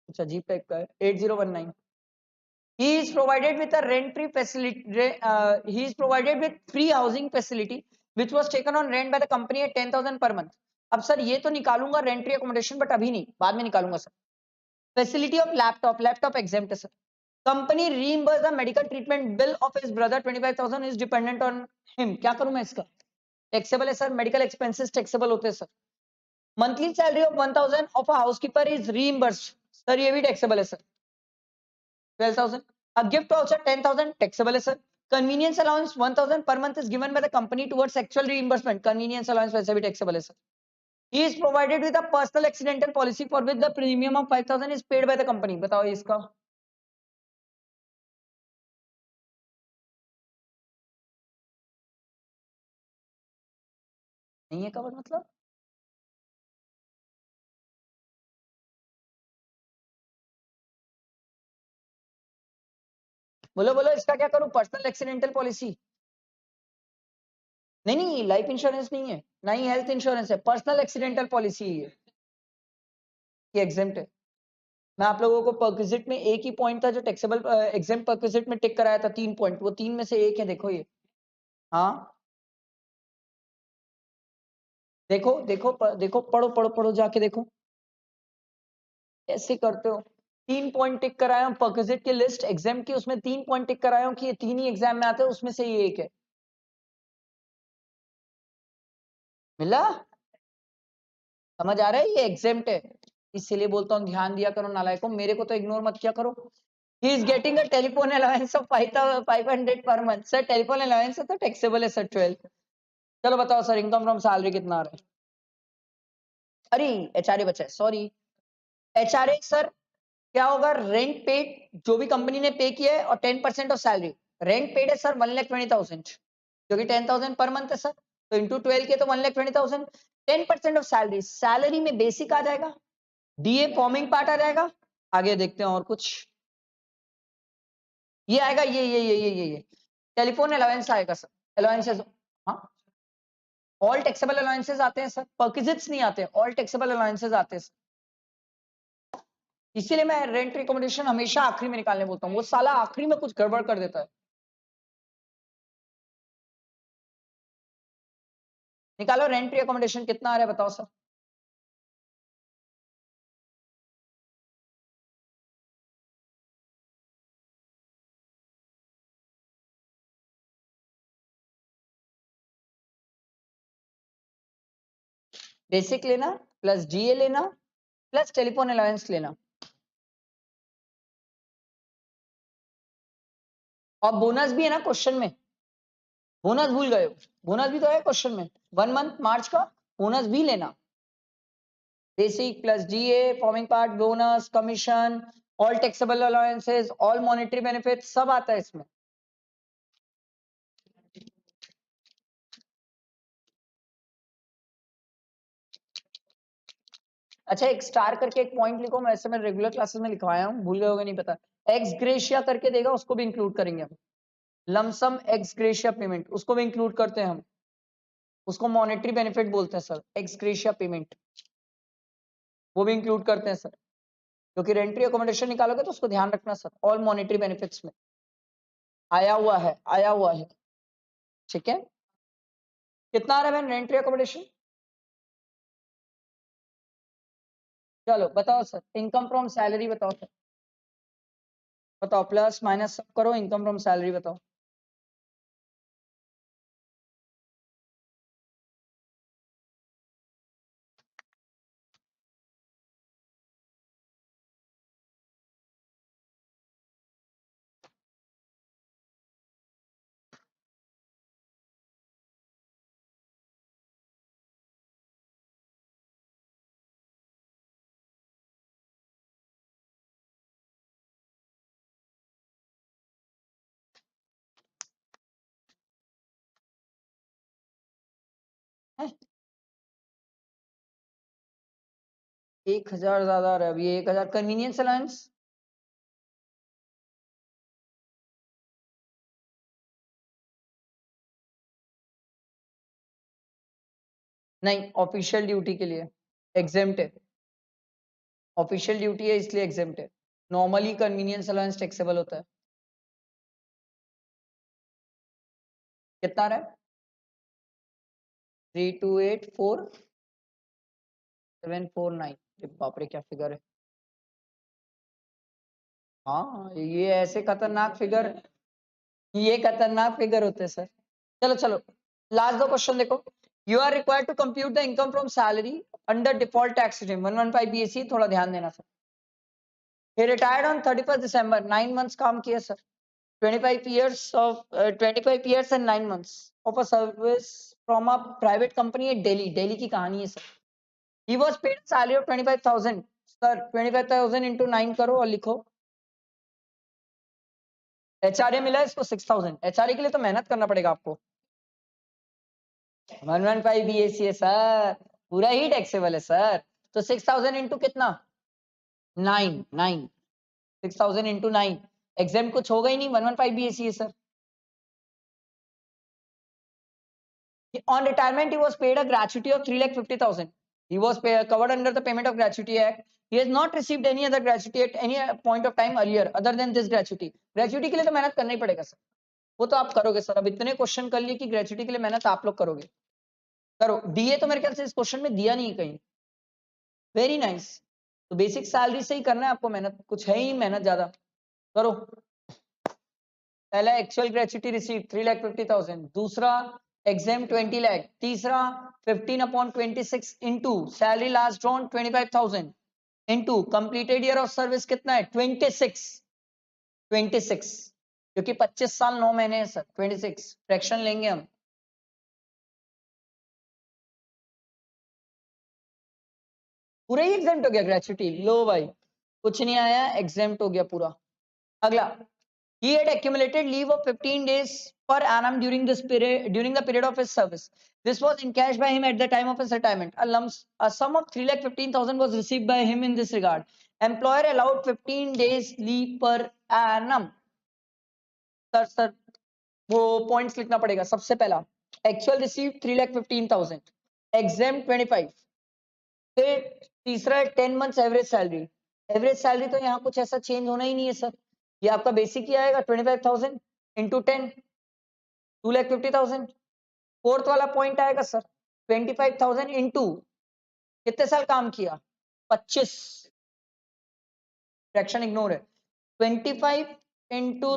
कुछ अजीब टाइप का है। 8019, he is provided with a rent-free facility, he is provided with free housing facility which was taken on rent by the company at 10,000 per month। अब सर ये तो निकालूंगा रेंट्री अकोमोडेशन, बट अभी नहीं, बाद में निकालूंगा sir. Facility of laptop, laptop exempt है sir. Company reimburse the medical treatment bill of his brother 25,000 is dependent on him. क्या करूं मैं इसका? टैक्सेबल है सर, मेडिकल एक्सपेंसेस टैक्सेबल होते हैं sir. Monthly salary of 1,000 of a housekeeper is reimbursed, sir ये भी टैक्सेबल है sir. 12,000। A gift voucher 10,000 taxable है sir. Convenience allowance 1000 per month is given by the company towards actual reimbursement. Convenience allowance वैसे भी taxable है sir. He is provided with a personal accidental policy for which the premium of 5000 is paid by the company. बताओ इसका नहीं है cover मतलब बोलो बोलो इसका क्या करूं? पर्सनल एक्सीडेंटल पॉलिसी नहीं नहीं लाइफ इंश्योरेंस नहीं है ना ही हेल्थ इंश्योरेंस है, पर्सनल एक्सीडेंटल पॉलिसी है ये एग्जेम्प्ट है। मैं आप लोगों को परक्विजिट में एक ही पॉइंट था जो टैक्सेबल एग्जेम्प्ट परक्विजिट में टिक कराया था 3 पॉइंट, वो 3 में से एक है। देखो ये हाँ देखो देखो देखो पढ़ो पढ़ो पढ़ो जाके देखो ऐसे करते हो। 3 पॉइंट टिक कराया हूं परक्विजिट की लिस्ट एग्जाम की, उसमें 3 पॉइंट टिक कराया हूं कि ये 3 ही एग्जाम में आते हैं, उसमें से ये एक है। मिला? समझ आ रहा है? ये एग्जेम्प्ट है, इसलिए बोलता हूँ ध्यान दिया करो नालायकों, मेरे को तो इग्नोर मत किया करो। He is getting a telephone allowance of 5500 per month. Sir telephone allowance है तो टैक्सेबल है सर 12। चलो बताओ सर इनकम फ्रॉम सैलरी कितना आ रहा है? अरे एचआरए बचा है, सॉरी। एचआरए सर क्या होगा? रेंट पेड जो भी कंपनी ने पे किया है और 10% ऑफ सैलरी। रेंट पेड है सर 1,20,000 जो कि 10,000 पर मंथ है सर, तो इंटू 12 के तो 1,20,000। 10% ऑफ सैलरी, सैलरी में बेसिक आ जाएगा, डीए फॉर्मिंग पार्ट आ जाएगा। आगे देखते हैं और कुछ ये आएगा, ये टेलीफोन अलाउंस आएगा सर, अलाउंसेस। हाँ ऑल टैक्सेबल अलाउंसेस आते हैं सर, परक्विजिट्स नहीं आते, ऑल टैक्सेबल अलाउंसेस आते हैं। इसीलिए मैं रेंट रिकमेंडेशन हमेशा आखिरी में निकालने बोलता हूँ, वो साला आखिरी में कुछ गड़बड़ कर देता है। निकालो रेंट रिकमेंडेशन कितना आ रहा है बताओ सर। बेसिक लेना प्लस जीए लेना प्लस टेलीफोन अलाउंस लेना और बोनस भी है ना क्वेश्चन में। बोनस भूल गए हो? बोनस भी तो है क्वेश्चन में, 1 मंथ मार्च का बोनस भी लेना। Basic plus GA forming part bonus commission all taxable allowances all monetary benefit सब आता है इसमें। अच्छा एक स्टार करके एक पॉइंट लिखो, मैं ऐसे मैं रेगुलर क्लासेस में लिखवाया हूँ, भूल गए होगे नहीं पता। एक्स ग्रेशिया करके देगा, उसको भी इंक्लूड करेंगे हम। लमसम एक्स ग्रेशिया पेमेंट उसको भी इंक्लूड करते हैं हम, उसको मॉनेटरी बेनिफिट बोलते हैं सर, एक्स ग्रेशिया पेमेंट वो भी इंक्लूड करते हैं सर। क्योंकि रेंट्री अकोमोडेशन निकालोगे तो उसको ध्यान रखना सर, ऑल मॉनेटरी बेनिफिट्स में आया हुआ है, आया हुआ है। ठीक है कितना आ रहा है रेंट्री अकोमोडेशन? चलो बताओ सर इनकम फ्रॉम सैलरी बताओ सर, बताओ प्लस माइनस सब करो, इनकम फ्रॉम सैलरी बताओ। है? 1,000 ज्यादा आ रहा है अभी, 1,000 कन्वीनियंस अलाउंस। नहीं ऑफिशियल ड्यूटी के लिए एग्जेम्प्ट है, ऑफिशियल ड्यूटी है इसलिए एग्जेम्प्ट है। नॉर्मली कन्वीनियंस अलाउंस टैक्सेबल होता है। कितना आ रहा है? 3284749। बाप रे क्या फिगर है। हाँ ये ऐसे खतरनाक फिगर, ये खतरनाक फिगर होते हैं सर। चलो चलो लास्ट दो क्वेश्चन देखो। You are required to compute the income from salary under default tax regime 115 BSE, थोड़ा ध्यान देना sir. he retired on 31st December, 9 months काम किया सर। 25 years of 25 years and 9 months of a service from a private company at Delhi की कहानी है sir. He was paid a salary of 25,000. Sir 25,000 into 9 करो और लिखो. HRA मिला इसको 6,000. HRA के लिए तो मेहनत करना पड़ेगा आपको. 115 BAC है सर, पूरा ही टैक्सेबल है सर. तो 6,000 इंटू कितना? 9. 6,000 इंटू 9. एग्जाम कुछ होगा ही नहीं. 115 BAC है sir. On retirement, he was paid a gratuity of 3,50,000. He was covered under the Payment of Gratuity Act. He has not received any other gratuity at any point of time earlier other than this gratuity. Gratuity के लिए तो मेहनत करना ही पड़ेगा sir. वो तो आप करोगे सर. अब इतने क्वेश्चन कर लिए कि ग्रेचुटी के लिए मेहनत आप लोग करोगे. करो. डीए तो मेरे ख्याल से इस क्वेश्चन में दिया नहीं कहीं. Very nice. तो बेसिक सैलरी से ही करना है आपको मेहनत. कुछ है ही मेहनत ज्यादा. करो. पहला एक्चुअल ग्रेचुटी रिसीव 3,50,000. दूसरा एग्जाम 20 लाख. तीसरा 15/26 into salary last drawn 25,000 into completed year of service कितना है? 26. क्योंकि 25 साल 9 महीने है सर. 26 फ्रैक्शन लेंगे हम. पूरा ही एग्जाम्ट हो गया ग्रेचुटी. लो भाई कुछ नहीं आया, एग्जाम्ट हो गया पूरा. अगला, he had accumulated leave of 15 days per annum during the period of his service. This was encashed by him at the time of his retirement. A sum of 3,15,000 was received by him in this regard. Employer allowed 15 days leave per annum. Sir वो points लिखना पड़ेगा. सबसे पहला actual receive 3,15,000, exam 25. फिर तीसरा है 10 months average salary. Average salary तो यहाँ कुछ ऐसा चेंज होना ही नहीं है सर. ये आपका बेसिक ही आएगा 25,000 इंटू 10 2,50,000. फोर्थ वाला पॉइंट आएगा सर 25,000 इंटू कितने साल काम किया? 25. फ्रैक्शन इग्नोर है. 25 इंटू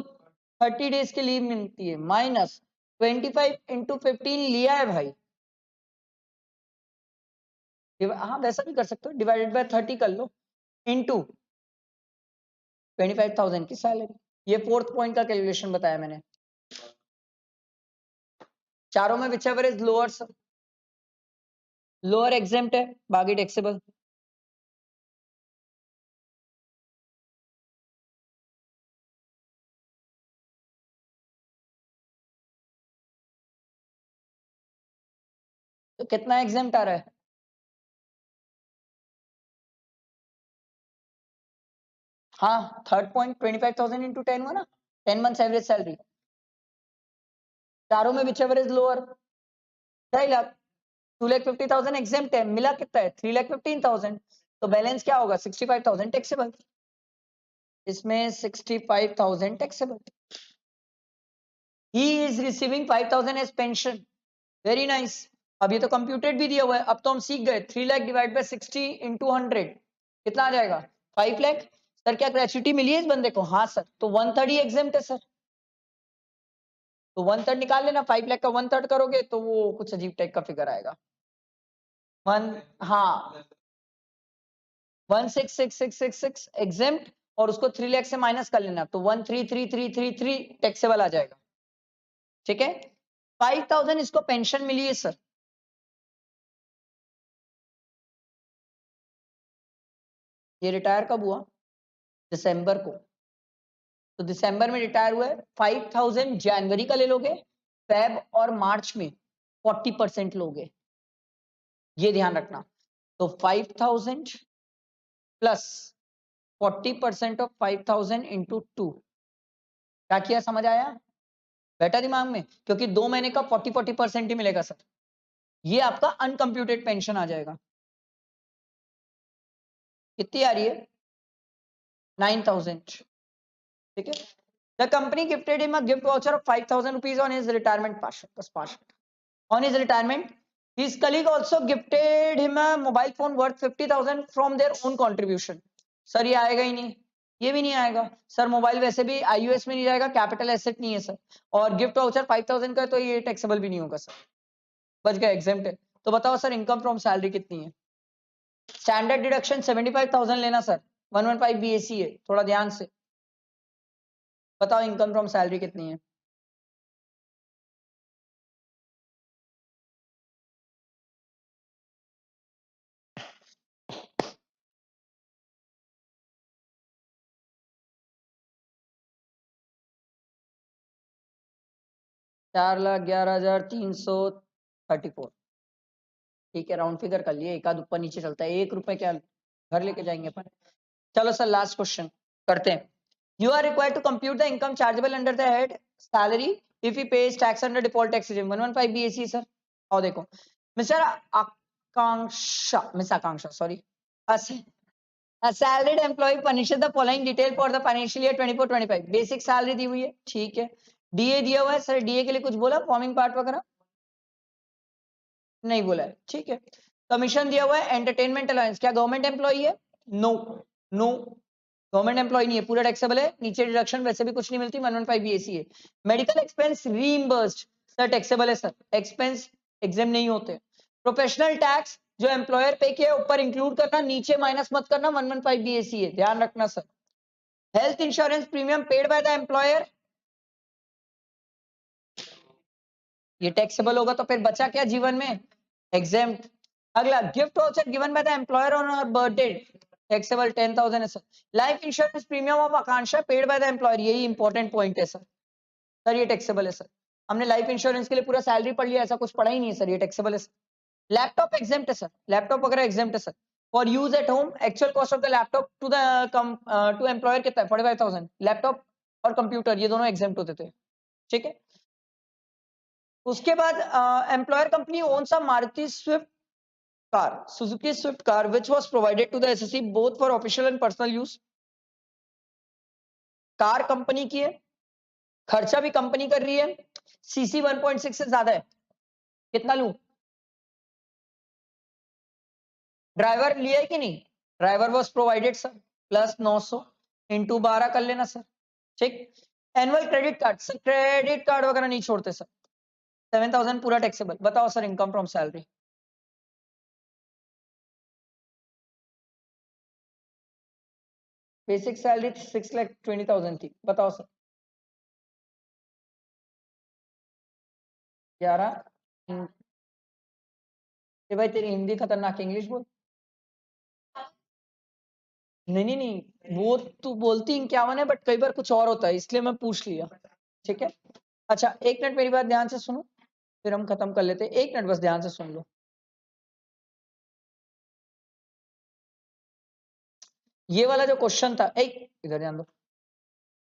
30 डेज की लीव मिलती है माइनस 25 इंटू 15 लिया है भाई. हाँ वैसा भी कर सकते हो. डिवाइडेड बाय 30 कर लो इंटू 25,000 की सैलरी. ये फोर्थ पॉइंट का कैलकुलेशन बताया मैंने. चारों में whichever is लोअर एग्जेम्प्ट है, बाकी टैक्सेबल. तो कितना एग्जेम्प्ट आ रहा है? हाँ थर्ड पॉइंट 25,000 इंटू 10 हुआ ना. 10 मंथ्स एवरेज सैलरी. चारों में whichever is lower 2.5 lakh. 2,50,000 exempt है. मिला कितना है? 3,15,000. तो बैलेंस क्या होगा? 65,000 टैक्सेबल. इसमें 65,000 taxable. He is receiving 5,000 as pension. Very nice. अब ये तो कंप्यूटेड भी दिया हुआ है. अब तो हम सीख गए. 3 लाख डिवाइड बाय 60 इंटू 100 कितना आ जाएगा? 5 लाख. सर क्या ग्रेचुटी मिली है इस बंदे को? हाँ सर. तो 1/3 ही एग्जेम्प्ट है सर. तो 1/3 निकाल लेना. 5 लाख का 1/3 करोगे तो वो कुछ अजीब टाइप का फिगर आएगा. 166,666 एग्जेम्प्ट और उसको 3 लाख से माइनस कर लेना. तो 133,333 टैक्सेबल आ जाएगा. ठीक है. 5,000 इसको पेंशन मिली है सर. ये रिटायर कब हुआ? दिसंबर को. तो दिसंबर में रिटायर हुए. 5,000 जनवरी का ले लोगे. फेब और मार्च में 40% लोगे. ये ध्यान रखना. तो 5,000 प्लस 40% ऑफ 5,000 इंटू 2. क्या किया? समझ आया? बैठा दिमाग में? क्योंकि 2 महीने का 40% ही मिलेगा सर. ये आपका अनकंप्यूटेड पेंशन आ जाएगा. कितनी आ रही है? 9,000. ठीक है. The company gifted him a gift voucher of 5,000 rupees on his retirement partial. On his retirement, his colleague also gifted him a mobile phone worth 50,000 from their own contribution. Sir ये आएगा ही नहीं. ये भी नहीं आएगा सर. मोबाइल वैसे भी आईयूएस में नहीं जाएगा. कैपिटल एसेट नहीं है सर. और गिफ्ट वाउचर 5,000 का है तो ये टैक्सेबल भी नहीं होगा सर. बच गया. एग्जेम्प्ट है. तो बताओ सर इनकम फ्रॉम सैलरी कितनी है? स्टैंडर्ड डिडक्शन 75,000 लेना सर. 115 BAC है. थोड़ा ध्यान से. बताओ इनकम फ्रॉम सैलरी कितनी है? $4,11,334। ठीक है, राउंड फिगर कर लिए, एक आध ऊपर नीचे चलता है, ₹1 क्या घर लेके जाएंगे अपन। चलो सर लास्ट क्वेश्चन करते हैं। You are required to compute the income chargeable under the head salary if he pays tax under default tax regime 115 BAC sir. और देखो mister Akanksha sorry, a salaried employee furnishes the following detail for the financial year 24-25। Basic salary दी हुई है, ठीक है। DA दिया हुआ है सर, डीए के लिए कुछ बोला फॉर्मिंग पार्ट वगैरह? नहीं बोला है, ठीक है। कमीशन दिया हुआ है, एंटरटेनमेंट अलाउंस, क्या गवर्नमेंट एम्प्लॉई है? नो नो, गवर्नमेंट एम्प्लॉय नहीं है, पूरा टैक्सेबल है, नीचे डिडक्शन वैसे भी कुछ नहीं मिलती, 115 BAC है। मेडिकल एक्सपेंस रीइंबर्स्ड सर, टैक्सेबल है सर, एक्सपेंस एग्जाम नहीं होते। प्रोफेशनल टैक्स जो एम्प्लॉयर पे किया ऊपर इंक्लूड करना, नीचे माइनस मत करना, 115 BAC है, ध्यान रखना sir. Health insurance premium paid by the employer, ये टैक्सेबल होगा, तो फिर बचा क्या जीवन में? एग्जेम्प्ट। अगला, gift voucher given by the employer on our birthday, taxable 10,000 है sir. Life insurance premium of Akanksha paid by the employer, यही इंपॉर्टेंट पॉइंट है सर। सर ये टैक्सेबल है सर, हमने लाइफ इंश्योरेंस के लिए पूरा सैलरी पढ़ लिया, ऐसा कुछ पढ़ा ही नहीं है सर, ये टैक्सेबल है सर। लैपटॉप एग्जेम्प्ट है सर, लैपटॉप वगैरह एग्जेम्प्ट है sir. For use at home, actual cost of the laptop to the to employer कितना है? 45,000। लैपटॉप और कंप्यूटर ये दोनों एग्जेम्प्ट होते थे, ठीक है। उसके बाद employer company owns a Maruti Swift car, Suzuki Swift car which was provided to the SSC both for official and personal use. Car company की है, खर्चा भी कंपनी कर रही है, सीसी 1.6 से ज्यादा है, कितना लूं? ड्राइवर लिया है कि नहीं? Driver was provided sir, plus 900 into 12 कर लेना सर, ठीक। Annual credit card sir, credit card वगैरह नहीं छोड़ते सर, 7,000 पूरा टैक्सेबल। बताओ sir income from salary. Basic salary 6,20,000 थी, बताओ सर। 11। ये भाई तेरी हिंदी खतरनाक है, इंग्लिश बोल। नहीं नहीं नहीं, वो तू बोलती 51 है, बट कई बार कुछ और होता है, इसलिए मैं पूछ लिया, ठीक है। अच्छा 1 मिनट मेरी बात ध्यान से सुनो, फिर हम खत्म कर लेते हैं, 1 मिनट बस ध्यान से सुन लो। ये वाला जो क्वेश्चन था, एक इधर ध्यान दो,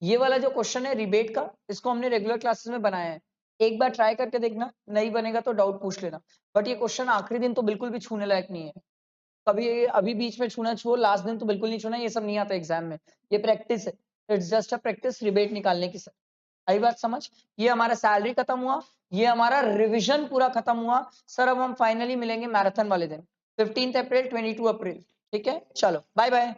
ये वाला जो क्वेश्चन है रिबेट का, इसको हमने रेगुलर क्लासेस में बनाया है, एक बार ट्राई करके देखना, नहीं बनेगा तो डाउट पूछ लेना। बट ये क्वेश्चन आखिरी दिन तो बिल्कुल भी छूने लायक नहीं है, कभी अभी बीच में छूना छो, लास्ट दिन तो बिल्कुल नहीं छूना, ये सब नहीं आता एग्जाम में, ये प्रैक्टिस है, it's just a practice rebate निकालने की सर। आई बात समझ? ये हमारा सैलरी खत्म हुआ, ये हमारा रिविजन पूरा खत्म हुआ सर। अब हम फाइनली मिलेंगे मैराथन वाले दिन 15 अप्रैल 22 अप्रैल, ठीक है। चलो बाय बाय।